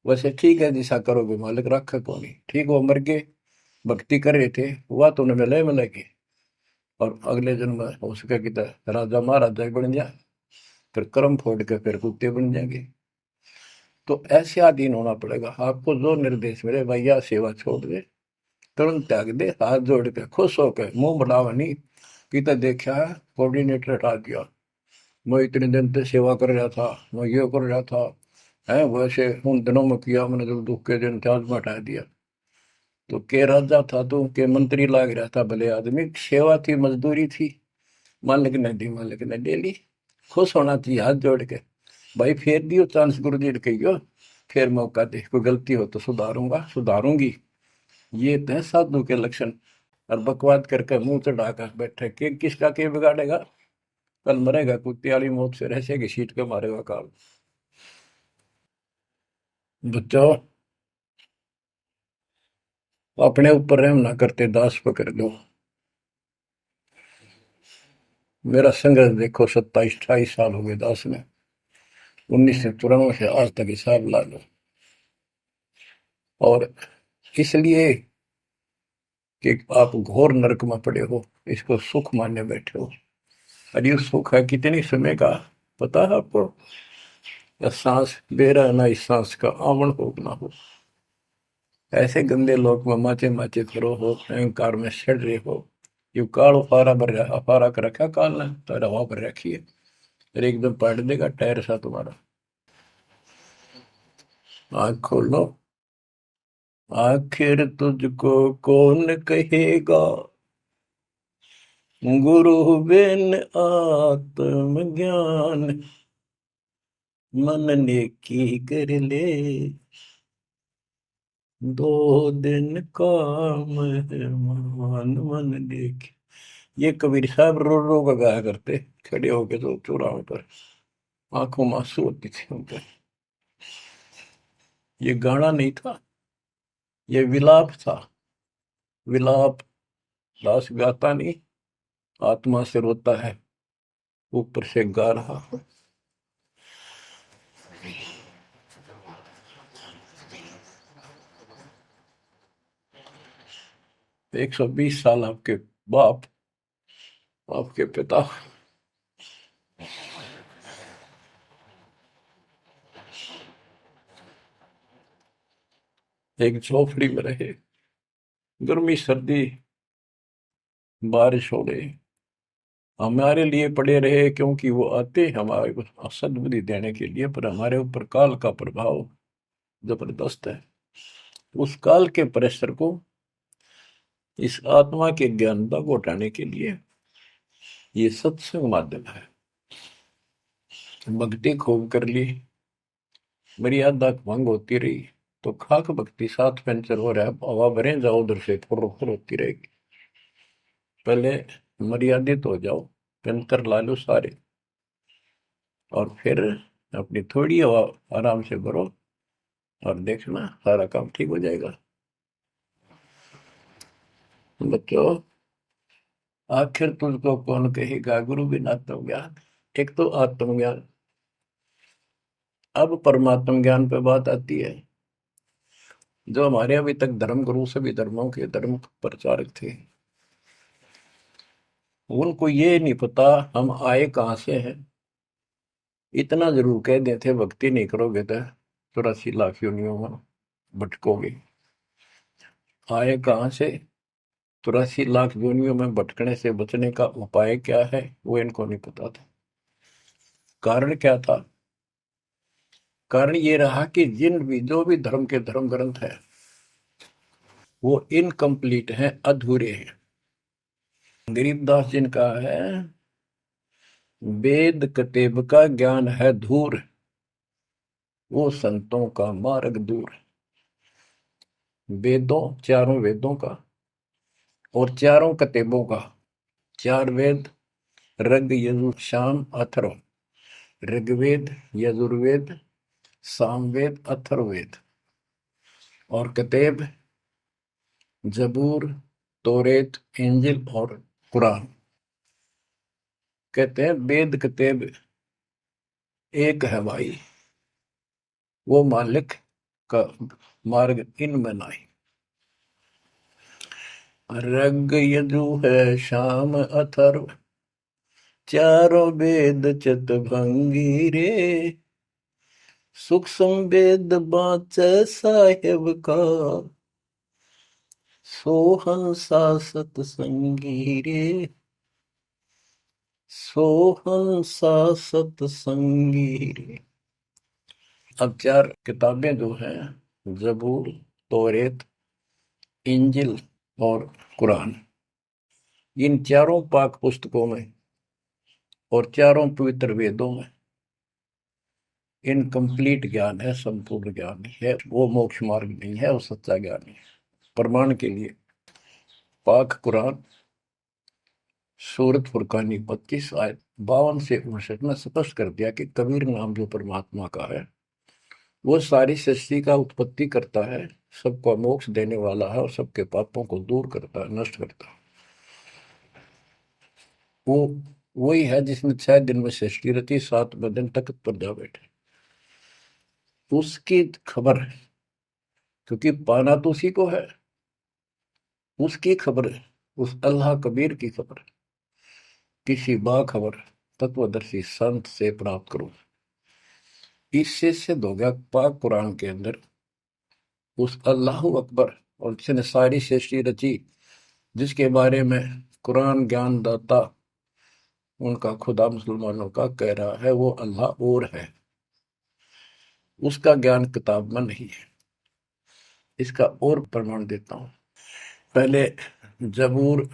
A: वैसे ठीक है, दिशा करोगे मालिक रखा को नहीं, ठीक वो मर गए, भक्ति कर रहे थे, हुआ तो उन्हें मिले मिलेगी, और अगले जन्म में हो सके कि राजा महाराजा ही बन जाए, फिर कर्म फोड़ के फिर कुत्ते बन जाएंगे। तो ऐसे अधीन होना पड़ेगा आपको, जो निर्देश मिले भैया सेवा छोड़ दे, तुरंत त्याग दे, हाथ जोड़ के खुश होकर, मुंह बढ़ावा नहीं कि तो देखा है कोऑर्डिनेटर हटा दिया, मैं इतने दिन से सेवा कर रहा था, मैं ये कर रहा था, है वैसे उन दिनों में किया मैंने, जब दुख के दिन थे आज में हटा दिया। तो के राजा था तो के मंत्री लाग रहा था, भले आदमी, सेवा थी, मजदूरी थी, मालिक ने दी, मालिक ने ले ली। खुश होना चाहिए हाथ जोड़ के, भाई फेर दियो चांस गुरु जी ने कहियो, फिर मौका दे, कोई गलती हो तो सुधारूंगा सुधारूंगी। ये तो है साधु के लक्षण। और बकवाद करके मुंह चढ़ाकर बैठे, के किसका के बिगाड़ेगा, कल मरेगा कुत्ते वाली मौत से, रहसे की सीट के मारेगा काल। बच्चों, अपने ऊपर रहम ना करते दास पकड़ लो। मेरा संघर्ष देखो, 27-28 साल हो गए दास में, 1994 से आज तक हिसाब ला लो। और इसलिए कि आप घोर नरक में पड़े हो, इसको सुख मानने बैठे हो। और ये सुख है कितनी समय का, पता है आपको? या सांस बेरा ना, इस सांस का आवण हो ना हो, ऐसे गंदे लोग में माचे माचे करो हो, अहंकार में सड़ रहे हो। यू काल अफारा भर, अफारा कर रखा काल ने, तो हवा भर रखी है, फिर एकदम पलट देगा टायर सा तुम्हारा। आँख खोलो, आखिर तुझको कौन कहेगा, गुरु बिन आत्मज्ञान, मन ने की कर ले, 2 दिन काम है मान, मन ने की। ये कबीर साहब रो रो का गाया करते, खड़े होके तो चौराहों पर, आंखों में आंसू होती थी उनके। ये गाना नहीं था, ये विलाप था। विलाप दास गाता नहीं, आत्मा से रोता है, ऊपर से गा रहा। 120 साल आपके बाप, आपके पिता, एक झोपड़ी में रहे, गर्मी सर्दी बारिश हो गई, हमारे लिए पड़े रहे, क्योंकि वो आते हमारे को सद्बुद्धि देने के लिए, पर हमारे ऊपर काल का प्रभाव जबरदस्त है। उस काल के प्रेशर को इस आत्मा के ज्ञानता को हटाने के लिए ये सत्संग माध्यम है। भक्ति खूब कर ली, मर्यादा भंग होती रही तो खाक भक्ति साथ पंचर हो रहा है, हवा भरे जाओ उधर से फुर फुर होती रहेगी। पहले मर्यादित हो जाओ, पंचर ला लो सारे, और फिर अपनी थोड़ी हवा आराम से भरो और देखना सारा काम ठीक हो जाएगा। बच्चों, आखिर तुझको कौन कहेगा गुरु बिन आत्मज्ञान। एक तो आत्मज्ञान, अब परमात्म ज्ञान पे बात आती है। जो हमारे अभी तक धर्म गुरु सभी धर्मों के धर्म प्रचारक थे, उनको ये नहीं पता हम आए कहाँ से हैं। इतना जरूर कह देते भक्ति नहीं करोगे तो 84 लाख योनियों में भटकोगे। आए कहाँ से, 84 लाख योनियों में भटकने से बचने का उपाय क्या है, वो इनको नहीं पता था। कारण क्या था? कारण ये रहा कि जो भी धर्म के धर्म ग्रंथ है वो इनकम्प्लीट हैं, अधूरे हैं। गरीबदास जी ने कहा है, वेद कतेब का ज्ञान है धूर, वो संतों का मार्ग दूर। वेदों, चारों वेदों का और चारों कतेबों का, 4 वेद ऋग यजुर साम अथर्व, ऋग्वेद यजुर्वेद सामवेद अथर्ववेद, और कतेब जबूर तोरेत इंजिल और कुरान। कहते हैं वेद कतेब एक है भाई, वो मालिक का मार्ग इनमें नहीं। ऋग यजु है शाम अथर्व, चारों वेद चितभंगी रे, सूक्ष्म वेद बाँचै साहेब का, सोहन सा सतसंगी रे, सोहन सा सतसंगी रे। अब 4 किताबें जो हैं, जबूर तौरेत इंजिल और कुरान, इन चारों पाक पुस्तकों में और चारों पवित्र वेदों में इनकम्प्लीट ज्ञान है, संपूर्ण ज्ञान नहीं है, वो मोक्ष मार्ग नहीं है, वो सच्चा ज्ञान नहीं है। प्रमाण के लिए पाक कुरान सूरत फुरकानी 25 आयत 52 से 59 में स्पष्ट कर दिया कि कबीर नाम जो परमात्मा का है वो सारी सृष्टि का उत्पत्ति करता है, सबको मोक्ष देने वाला है और सबके पापों को दूर करता है, नष्ट करता है। वो वही है जिसने 6 दिन में सृष्टि रची, 7वें दिन तख्त पर जा बैठे। उसकी खबर है, क्योंकि पाना तो उसी को है, उसकी खबर है, उस अल्लाह कबीर की खबर किसी बाखबर तत्वदर्शी संत से प्राप्त करो। इससे सिद्ध हो गया पाक कुरान के अंदर उस अल्लाह अकबर और जिसने सारी सृष्टि रची, जिसके बारे में कुरान ज्ञान दाता उनका खुदा मुसलमानों का कह रहा है वो अल्लाह और है, उसका ज्ञान किताब में नहीं है। इसका और प्रमाण देता हूं। पहले जबूर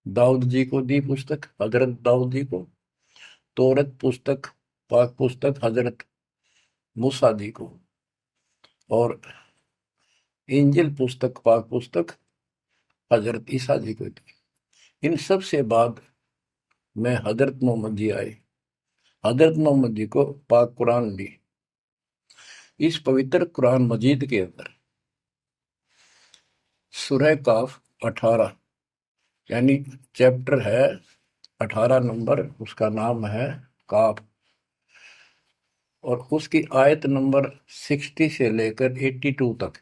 A: दाऊद जी को दी पुस्तक, हजरत दाऊद जी को। तौरत पुस्तक, पाक पुस्तक हजरत मूसा जी को। और इंजिल पुस्तक, पाक पुस्तक हजरत ईसा जी को दी। इन सब से बाद में हजरत मोहम्मद जी आए, हजरत मोहम्मद जी को पाक कुरान दी। इस पवित्र कुरान मजीद के अंदर सूरह काफ 18 यानी चैप्टर है 18 नंबर, उसका नाम है काफ, और उसकी आयत नंबर 60 से लेकर 82 तक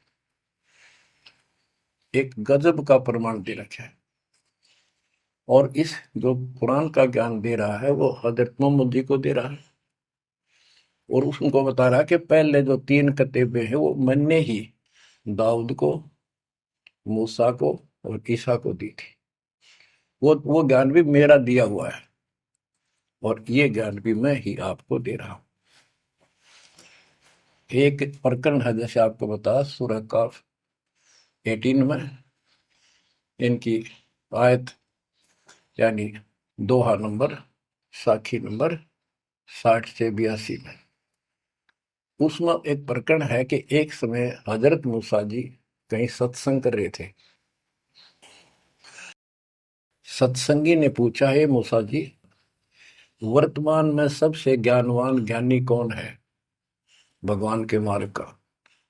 A: एक गजब का प्रमाण दे रखा है। और इस जो कुरान का ज्ञान दे रहा है वो हजरत मोहम्मद जी को दे रहा है, और उसको बता रहा है कि पहले जो 3 किताबें हैं वो मैंने ही दाऊद को, मूसा को और ईसा को दी थी। वो ज्ञान भी मेरा दिया हुआ है, और ये ज्ञान भी मैं ही आपको दे रहा हूं। एक प्रकरण है, जैसे आपको बता सूरह काफ 18 में इनकी आयत यानी दोहा नंबर साखी नंबर 60 से 82 में। उसमें एक प्रकरण है कि एक समय हजरत मूसा जी कहीं सत्संग कर रहे थे। सत्संगी ने पूछा, है मूसा जी, वर्तमान में सबसे ज्ञानवान ज्ञानी कौन है भगवान के मार्ग का?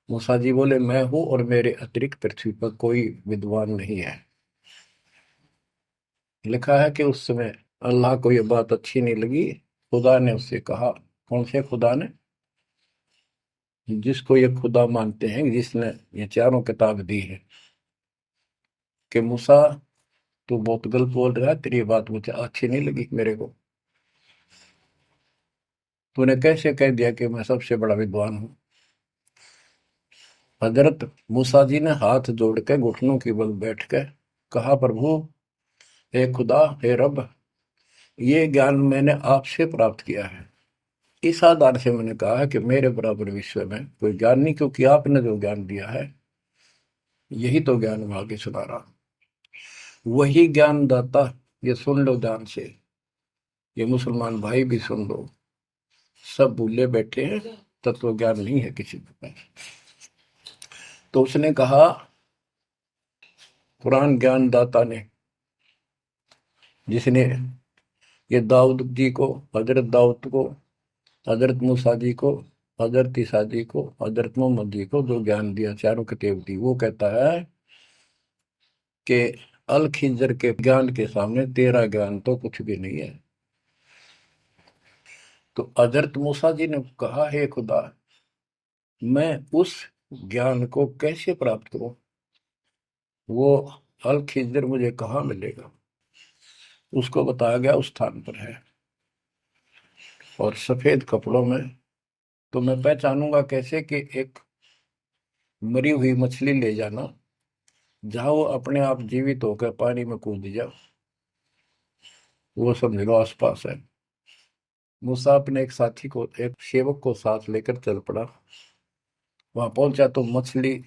A: मूसा जी बोले, मैं हूं और मेरे अतिरिक्त पृथ्वी पर कोई विद्वान नहीं है। लिखा है कि उस समय अल्लाह को यह बात अच्छी नहीं लगी। खुदा ने उससे कहा, कौन से खुदा ने? जिसको ये खुदा मानते हैं, जिसने ये चारों किताब दी है, कि मूसा तू बहुत गलत बोल रहा है, तेरी बात मुझे अच्छी नहीं लगी। मेरे को तूने कैसे कह दिया कि मैं सबसे बड़ा विद्वान हूं? हजरत मूसा जी ने हाथ जोड़ के घुटनों की बल बैठ के कहा, प्रभु, हे खुदा, हे रब, ये ज्ञान मैंने आपसे प्राप्त किया है। इस आधार से मैंने कहा है कि मेरे बराबर विश्व में कोई ज्ञान नहीं, क्योंकि आपने जो ज्ञान दिया है यही तो ज्ञान मैं आगे सुना रहा हूं। वही ज्ञान दाता, ये सुन लो ध्यान से, ये मुसलमान भाई भी सुन लो, सब भूले बैठे हैं, तत्व ज्ञान नहीं है किसी के पास। तो उसने कहा, कुरान ज्ञान दाता ने, जिसने ये दाऊद जी को, हजरत दाऊद को, हजरत मूसा जी को, हजरत ईसा जी को, हजरत मोहम्मद जी को जो ज्ञान दिया, चारों किताब दी, वो कहता है कि अल खिंजर के ज्ञान के सामने तेरा ज्ञान तो कुछ भी नहीं है। तो हजरत मूसा जी ने कहा, हे खुदा, मैं उस ज्ञान को कैसे प्राप्त करूं? वो अल खिंजर मुझे कहाँ मिलेगा? उसको बताया गया उस स्थान पर है, और सफेद कपड़ों में। तो मैं पहचानूंगा कैसे कि एक मरी हुई मछली ले जाना, जहां वो अपने आप जीवित होकर पानी में कूद जाओ, वो समझ लो आसपास है। मूसा अपने एक साथी को, एक सेवक को साथ लेकर चल पड़ा। वहां पहुंचा तो मछली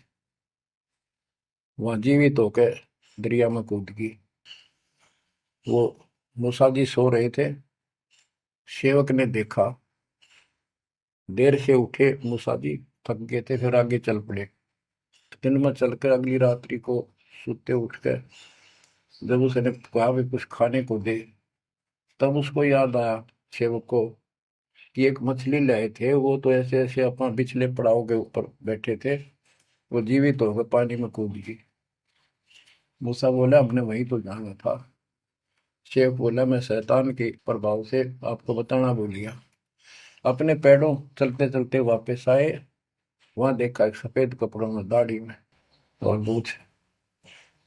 A: वहां जीवित होकर दरिया में कूद गई। वो मूसा जी सो रहे थे। सेवक ने देखा, देर से उठे मूसा जी, थक गए थे, फिर आगे चल पड़े। दिन में चलकर अगली रात्रि को सुते उठ कर जब उसने कहा भी कुछ खाने को दे, तब उसको याद आया सेवक को कि एक मछली लाए थे, वो तो ऐसे ऐसे अपना पिछले पड़ाव के ऊपर बैठे थे, वो जीवित हो गए, पानी में कूद गई। मूसा बोला, हमने वही तो जाना था। शेख बोला, मैं शैतान के प्रभाव से आपको बताना भूल गया। अपने पैरों चलते चलते वापस आए। वहां देखा एक सफेद कपड़ों में, दाढ़ी में और मूछ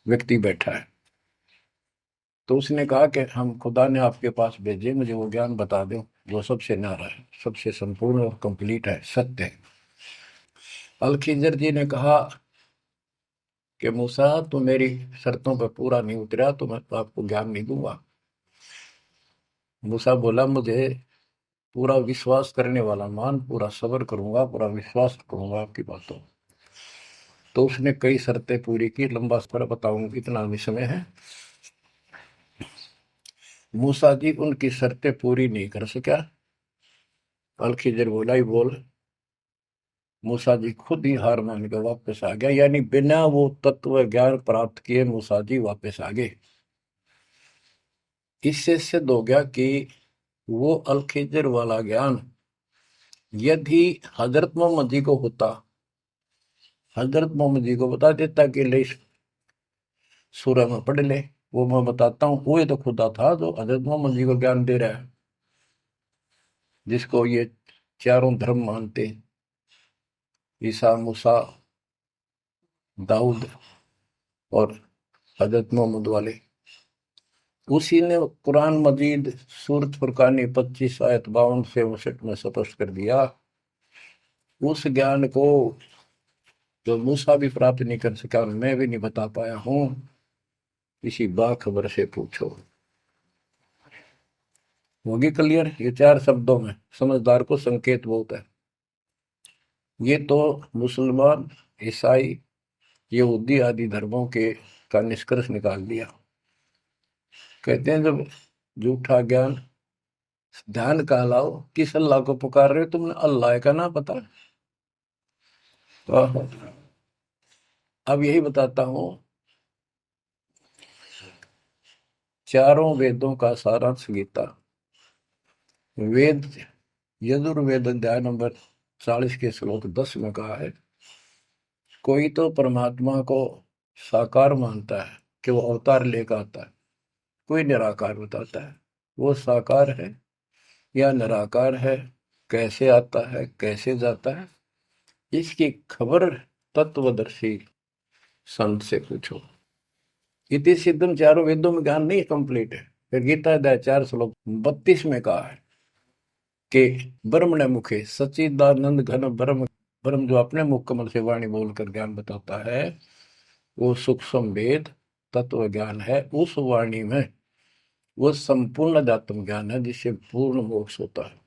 A: व्यक्ति बैठा है। तो उसने कहा कि हम खुदा ने आपके पास भेजे, मुझे वो ज्ञान बता दो जो सबसे न्यारा है, सबसे संपूर्ण और कंप्लीट है, सत्य है। अल खिजर जी ने कहा कि मूसा, तो मेरी शर्तों पर पूरा नहीं उतरा तो मैं तो आपको ज्ञान नहीं दूंगा। मूसा बोला, मुझे पूरा विश्वास करने वाला मान, पूरा सब्र करूंगा, पूरा विश्वास करूंगा आपकी बातों। तो उसने कई शर्तें पूरी की, लंबा सफर बताऊंगा, इतना भी समय है। मूसा जी उनकी शर्तें पूरी नहीं कर सका। अल खिजर बोला, ही बोल। मूसा जी खुद ही हार मान के वापस आ गया, यानी बिना वो तत्व ज्ञान प्राप्त किए मूसा जी वापस आ गए। इससे सिद्ध हो गया कि वो अल खिजर वाला ज्ञान यदि हजरत मोहम्मद जी को होता, हजरत मोहम्मद जी को बता देता कि ले सूरह में पढ़ ले, वो मैं बताता हूँ, वो ये तो खुदा था जो हजरत मोहम्मद जी को ज्ञान दे रहा है, जिसको ये चारों धर्म मानते हैं, ईसा, मूसा, दाऊद और हजरत मोहम्मद वाले। उसी ने कुरान मजीद सूरत फुरकानी 25 आयत 52 से 59 में स्पष्ट कर दिया। उस ज्ञान को जो मूसा भी प्राप्त नहीं कर सका और मैं भी नहीं बता पाया हूं, किसी बाखबर से पूछो। होगी क्लियर? ये 4 शब्दों में समझदार को संकेत बहुत है। ये तो मुसलमान, ईसाई, यहूदी आदि धर्मों के का निष्कर्ष निकाल दिया। कहते हैं जब झूठा ज्ञान ध्यान का लाओ, किस अल्लाह को पुकार रहे हो तुमने? अल्लाह का ना पता। तो अब यही बताता हूं, चारों वेदों का सारांश गीता। वेद यजुर्वेद अध्याय नंबर 40 के श्लोक 10 में कहा है, कोई तो परमात्मा को साकार मानता है कि वो अवतार लेकर आता है, कोई निराकार बताता है। वो साकार है या निराकार है, कैसे आता है कैसे जाता है, इसकी खबर तत्वदर्शी संत से पूछो। इति सिद्धम, चारों वेदों में ज्ञान नहीं कंप्लीट है। फिर गीता अध्याय 4 श्लोक 32 में कहा है कि ब्रह्म ने मुखे सच्चिदानंद घन ब्रह्म, ब्रह्म जो अपने मुख कमल से वाणी बोलकर ज्ञान बताता है, वो सूक्ष्म वेद तत्व ज्ञान है। उस वाणी में वो संपूर्ण अध्यात्म ज्ञान है जिससे पूर्ण मोक्ष होता है।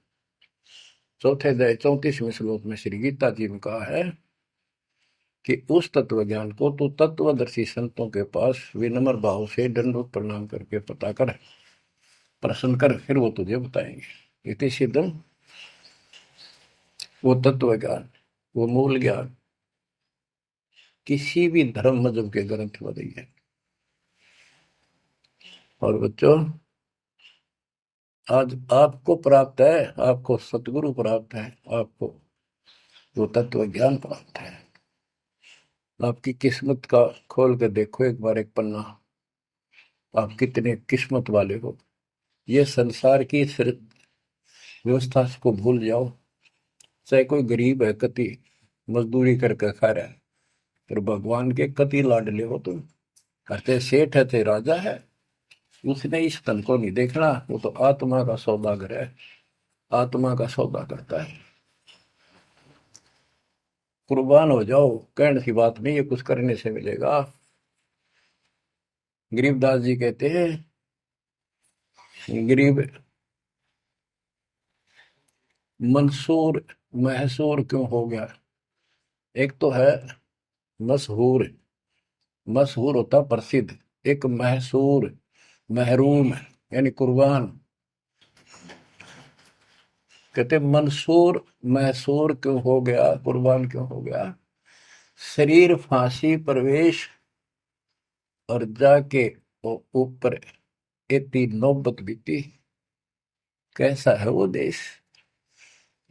A: चौथे अध्याय 34वें श्लोक में श्री गीता जी ने कहा है कि उस तत्व ज्ञान को तो तत्वदर्शी संतों के पास विनम्र भाव से दंडवत प्रणाम करके पता कर, प्रश्न कर, फिर वो तुझे बताएंगे। इति सिद्धम, वो तत्व ज्ञान, वो मूल ज्ञान किसी भी धर्म मजहब के ग्रंथ में नहीं है। और बच्चों, आज आपको प्राप्त है, आपको सतगुरु प्राप्त है, आपको वो तत्व ज्ञान प्राप्त है। आपकी किस्मत का खोल के देखो एक बार एक पन्ना, आप कितने किस्मत वाले हो। ये संसार की व्यवस्था को भूल जाओ। चाहे कोई गरीब है, कति मजदूरी करके खा रहा है, फिर भगवान के कति लाडले हो तुम। कहते सेठ है थे राजा है, उसने इस तन को नहीं देखना, वो तो आत्मा का सौदागर है, आत्मा का सौदा करता है। कुर्बान हो जाओ, कहने की बात नहीं, ये कुछ करने से मिलेगा। गरीबदास जी कहते हैं, गरीब मंसूर महसूर क्यों हो गया? एक तो है मशहूर, मशहूर होता प्रसिद्ध, एक महसूर महरूम यानी कुर्बान। कहते मंसूर महसूर क्यों हो गया, कुर्बान क्यों हो गया? शरीर फांसी प्रवेश और जाके ऊपर इतनी नौबत बीती। कैसा है वो देश,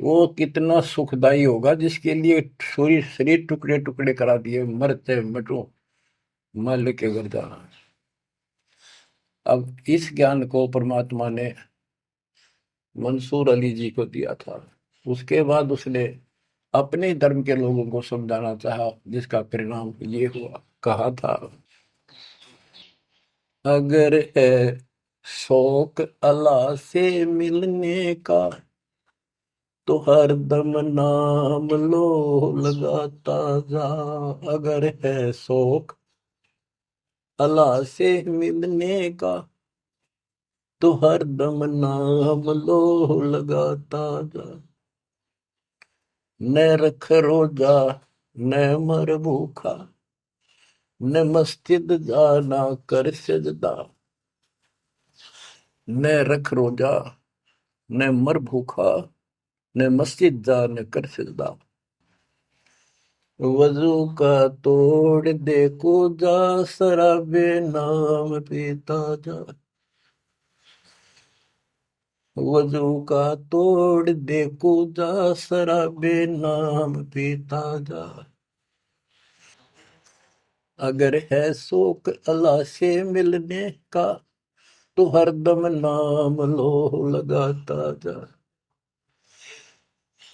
A: वो कितना सुखदाई होगा जिसके लिए शरीर शरीर टुकड़े टुकड़े करा दिए, मरते मटो मल के घर जाना। अब इस ज्ञान को परमात्मा ने मंसूर अली जी को दिया था। उसके बाद उसने अपने धर्म के लोगों को समझाना चाहा, जिसका परिणाम ये हुआ। कहा था, अगर है शौक अल्लाह से मिलने का तो हर दम नाम लो लगाता जा। अगर है शौक अल्लाह से मिलने का तो हर दम नाम लो लगाता जा। न रख रोजा न मर भूखा, न मस्जिद जाना कर सजदा। न रख रोजा न मर भूखा, न मस्जिद जा न कर सजदा। वजू का तोड़ दे को जा, शराबे नाम पीता जा। वजू का तोड़ दे को जा, शराबे नाम पीता जा। अगर है शौक अल्लाह से मिलने का तो हरदम नाम लो लगाता जा।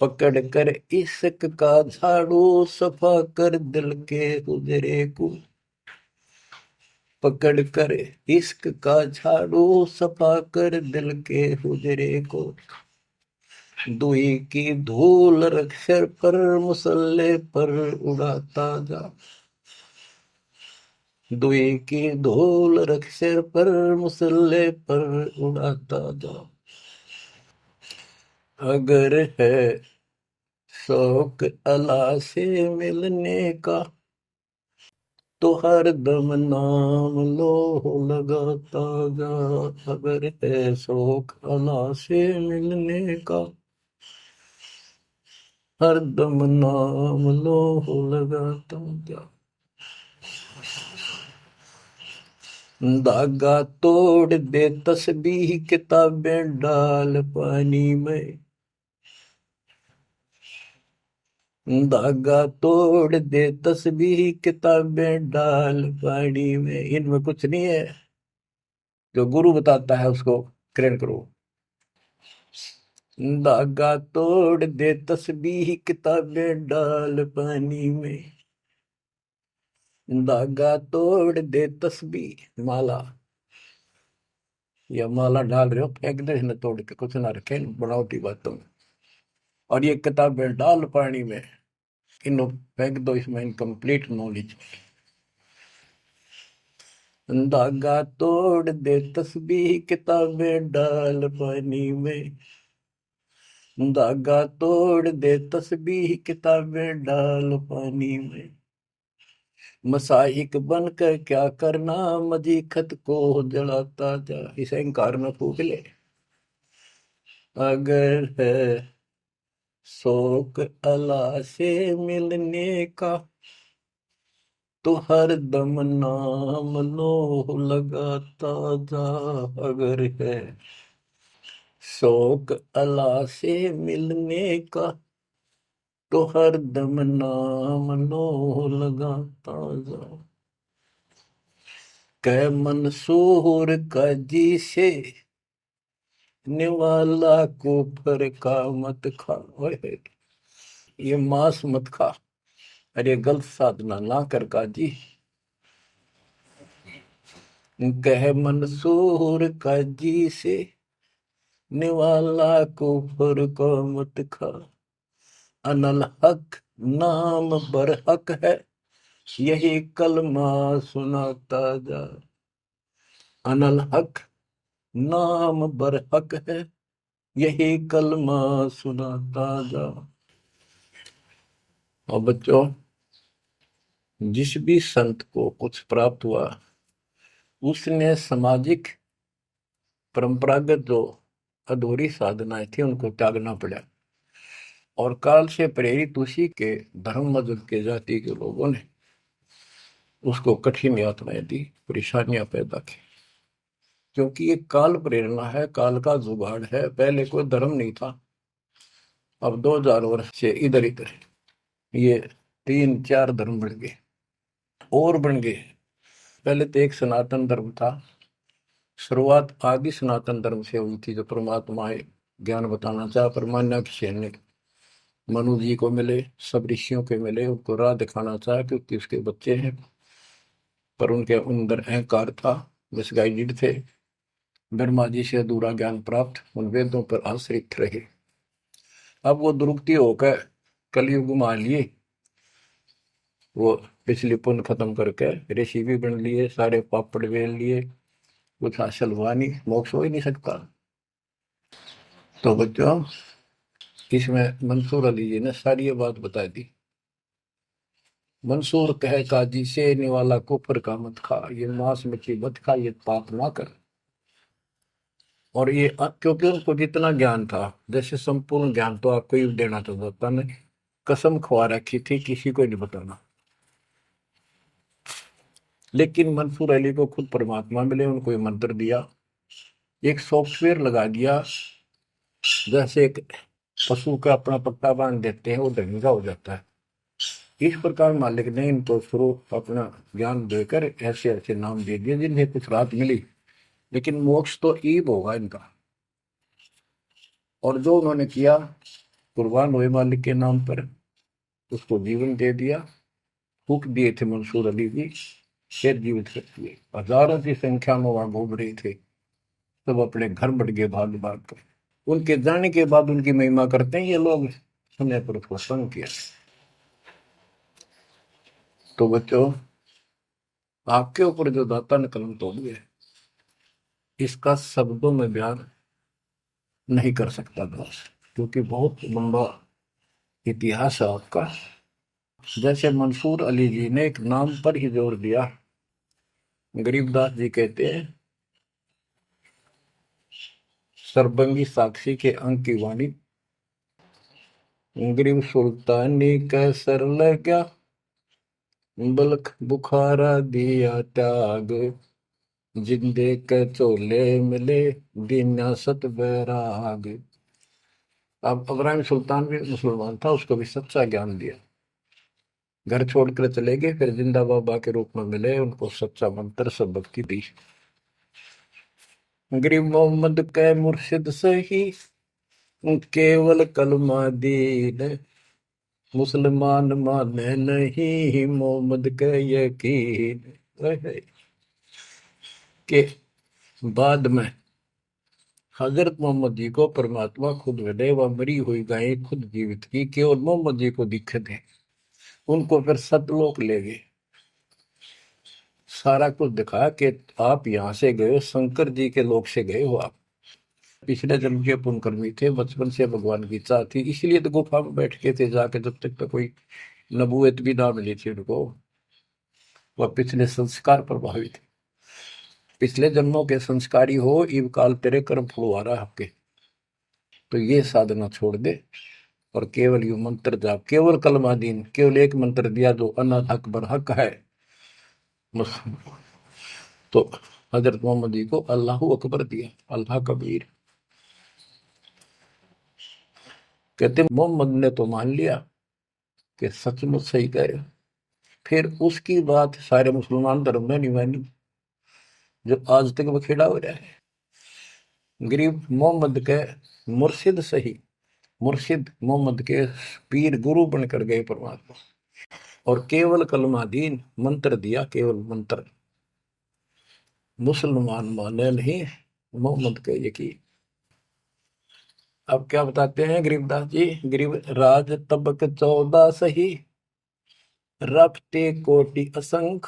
A: पकड़ कर इश्क का झाड़ू, सफा कर दिल के उजरे को। पकड़ कर इश्क का झाड़ू, सफा कर दिल के हुजरे को। दुई की धूल रख सिर पर, मुसल्ले पर उड़ाता जा। दुई की धूल रख सिर पर, मुसल्ले पर उड़ाता जा। अगर है शौक अल्लाह से मिलने का तो हर दम नाम लो लगाता जा, अगर है शौक अल्लाह से मिलने का, हर दम नाम लो लगाता जा। धागा तोड़ दे तस्बीह किताबें डाल पानी में, धागा तोड़ दे तस्बीह किताबें डाल पानी में। इनमें कुछ नहीं है, जो गुरु बताता है उसको ग्रहण करो। धागा तोड़ दे तस्बीह किताबें डाल पानी में, धागा तोड़ दे तस्बीह माला, या माला डाल रहे हो फेंक दे न, तोड़ के कुछ ना रखे बनावटी बातों में। और ये किताबें डाल पानी में, इनको फेंक दो, इसमें इनकम्प्लीट नॉलेज। धागा तोड़ दे तस्बीह किताबें डाल पानी में, धागा तोड़ दे तस्बीह किताबें डाल पानी में। मसाइक बनकर क्या करना, मजीखत को जलाता जा। इसे इंकार न फूक ले। अगर है शौक अल्लाह से मिलने का, तो हर दम नाम लो लगाता जा। अगर है शौक अल्लाह से मिलने का, तो हर दम नाम लो लगाता जा। कै मंसूर का जी से निवाला कुफर का मत खा। ओए, ये मांस मत खा, अरे गलत साधना ना कर काजी। कह मंसूर का जी से निवाला कुफर का मत खा। अनल हक नाम बरहक है, यही कलमा सुनाता जा। अनल हक नाम बरहक है, यही कलमा सुनाता जा। और बच्चों, जिस भी संत को कुछ प्राप्त हुआ, उसने सामाजिक परंपरागत जो अधूरी साधनाएं थी उनको त्यागना पड़ा, और काल से प्रेरित उसी के धर्म मजहब के जाति के लोगों ने उसको कठिन यातनाएं दी, परेशानियां पैदा की। क्योंकि ये काल प्रेरणा है, काल का जुगाड़ है। पहले कोई धर्म नहीं था, अब 2000 वर्ष से इधर इधर ये 3-4 धर्म बढ़ गए और बन गए। पहले तो एक सनातन धर्म था, शुरुआत आदि सनातन धर्म से हुई थी, जो परमात्मा ज्ञान बताना चाहा। परमान्या ने मनु जी को मिले, सब ऋषियों के मिले, उनको राह दिखाना चाहा, क्योंकि उसके बच्चे हैं, पर उनके अंदर अहंकार था, मिसगाइडेड थे। ब्रह्मा जी से अधूरा ज्ञान प्राप्त, उन वेदों पर आश्रित रहे। अब वो दुरुक्ति होकर कलयुग में आ लिए, वो पिछली पुण्य खत्म करके ऋषि भी बन लिए, सारे पापड़ वेल लिए, कुछ हासिल हुआ नहीं, मोक्ष हो ही नहीं सकता। तो बच्चों, इसमें मंसूर अली जी ने सारी ये बात बता दी। मंसूर कहे काजी से निवाला कुफर का मत खा, ये मांस मछली मत खा, ये पाप ना कर। और ये क्योंकि उनको जितना ज्ञान था, जैसे संपूर्ण ज्ञान तो आपको ही देना चाहता ने कसम खवा रखी थी किसी को नहीं बताना। लेकिन मंसूर अली को खुद परमात्मा मिले, उनको ये मंत्र दिया, एक सॉफ्टवेयर लगा दिया, जैसे एक पशु का अपना पट्टा बांध देते हैं, वो ढंगा हो जाता है। इस प्रकार मालिक ने इनको शुरू अपना ज्ञान देकर ऐसे ऐसे नाम दे दिए जिन्हें कुछ राहत मिली, लेकिन मोक्ष तो ईब होगा इनका। और जो उन्होंने किया, कुर्बान हुए मालिक के नाम पर, उसको जीवन दे दिया। फूक दिए थे मंसूर अली जी, फिर जीवित कर दिए। हजारों की संख्या में वहां घूम रहे थे, सब अपने घर बढ़ गए भाग भाग कर। उनके जाने के बाद उनकी महिमा करते हैं ये लोग, समय पर उसको संग किया। तो बच्चों, आपके ऊपर जो दाता ने कलम तोड़ दिया, इसका शब्दों में बयान नहीं कर सकता बस, क्योंकि बहुत लंबा इतिहास है आपका। जैसे मंसूर अली जी ने एक नाम पर ही जोर दिया। गरीबदास जी कहते हैं, सरबंगी साक्षी के अंक की वाणी, गरीब सुल्तानी कैसर लग्या, बलख बुखारा दिया त्याग, जिंदे के चोले मिले, दीना सत बैराग। अब इब्राहिम सुल्तान भी मुसलमान था, उसको भी सच्चा ज्ञान दिया। घर छोड़कर चले गए, फिर जिंदा बाबा के रूप में मिले, उनको सच्चा मंत्र सब भक्ति दी। गरीब मोहम्मद के मुर्शिद सही, केवल कलमा दीन, मुसलमान माने नहीं मोहम्मद के यकीन। के बाद में हजरत मोहम्मद जी को परमात्मा खुद मिले, वह मरी हुई गायें खुद जीवित की, केवल मोहम्मद जी को दिखे थे। उनको फिर सतलोक ले गए, सारा कुछ दिखा कि आप यहाँ से गए हो, शंकर जी के लोक से गए हो आप, पिछले जन्म के पुण्यकर्मी थे, बचपन से भगवान की इच्छा थी, इसलिए तो गुफा में बैठ के थे जाके, जब तक तो कोई नबूवत भी ना मिली थी उनको। वह पिछले संस्कार प्रभावित, पिछले जन्मों के संस्कारी हो, इव काल तेरे कर्म फुलवा रहा आपके, तो ये साधना छोड़ दे और केवल यू मंत्र जाप, केवल कलमा दीन, केवल एक मंत्र दिया जो अनाथ अकबर हक है। तो हजरत मोहम्मद जी को अल्लाह अकबर दिया, अल्लाह कबीर। कहते मोहम्मद ने तो मान लिया कि सचमुच सही कह रहे, फिर उसकी बात सारे मुसलमान धर्म में नहीं मानी, जो आज तक बखेड़ा हो रहा है। गरीब मोहम्मद के मुर्शिद सही, मुर्शिद मोहम्मद के पीर गुरु बनकर गए परमात्मा, और केवल कलमा दीन मंत्र दिया, केवल मंत्र, मुसलमान माने नहीं मोहम्मद के यकीन। अब क्या बताते हैं गरीबदास जी, गरीब राज तबक 14 सही, रखते कोटि असंख,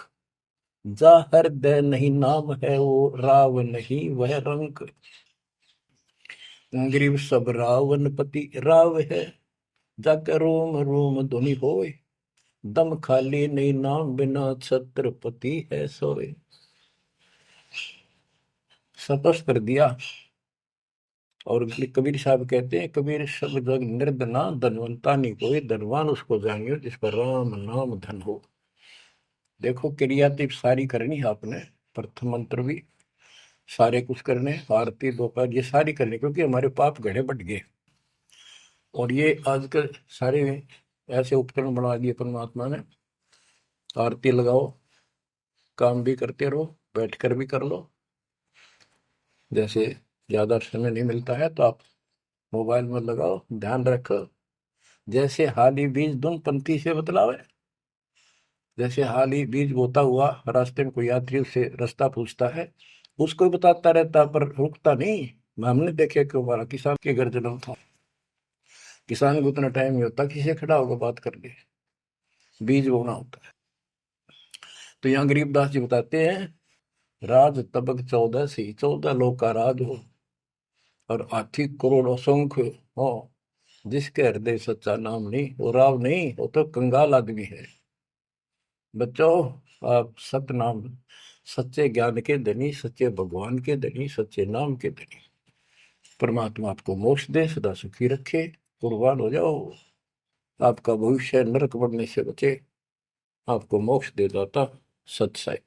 A: जा हृदय नहीं नाम है वो, राव नहीं वह रंक। गरीब सब रावण पति राव है, जाकर रोम रोम धुनि होए, दम खाली नहीं नाम बिना छत्रपति है सोए। स्पष्ट कर दिया। और कबीर साहब कहते हैं, कबीर सब जग निर्धना, धनवंता नहीं कोई, धनवान उसको जानियो जिस पर राम नाम धन हो। देखो क्रियातिप सारी करनी है आपने, प्रथम मंत्र भी सारे कुछ करने, आरती दोपहर ये सारी करनी, क्योंकि हमारे पाप घड़े बढ़ गए। और ये आजकल सारे ऐसे उपकरण बना दिए परमात्मा ने, आरती लगाओ, काम भी करते रहो, बैठकर भी कर लो। जैसे ज्यादा समय नहीं मिलता है तो आप मोबाइल में लगाओ, ध्यान रखो। जैसे हाली बीज धुन पंथी से बतलावे, जैसे हाली बीज बोता हुआ रास्ते में कोई यात्री उससे रास्ता पूछता है, उसको भी बताता रहता पर रुकता नहीं। हमने देखे कि हमारा किसान के घर जन्म था, किसान को उतना टाइम नहीं होता किसी से खड़ा होकर बात कर ले, बीज बोना होता है। तो यहाँ गरीबदास जी बताते हैं, राज तबक 14 सी, 14 लोग का राज हो, और हाथी करोड़ असंख्य हो, जिसके हृदय सच्चा नाम नहीं, वो राव नहीं, वो तो कंगाल आदमी है। बच्चों, आप सत्य नाम, सच्चे ज्ञान के धनी, सच्चे भगवान के धनी, सच्चे नाम के धनी, परमात्मा आपको मोक्ष दे, सदा सुखी रखे, कुर्बान हो जाओ, आपका भविष्य नरक बढ़ने से बचे, आपको मोक्ष दे दाता सत साई।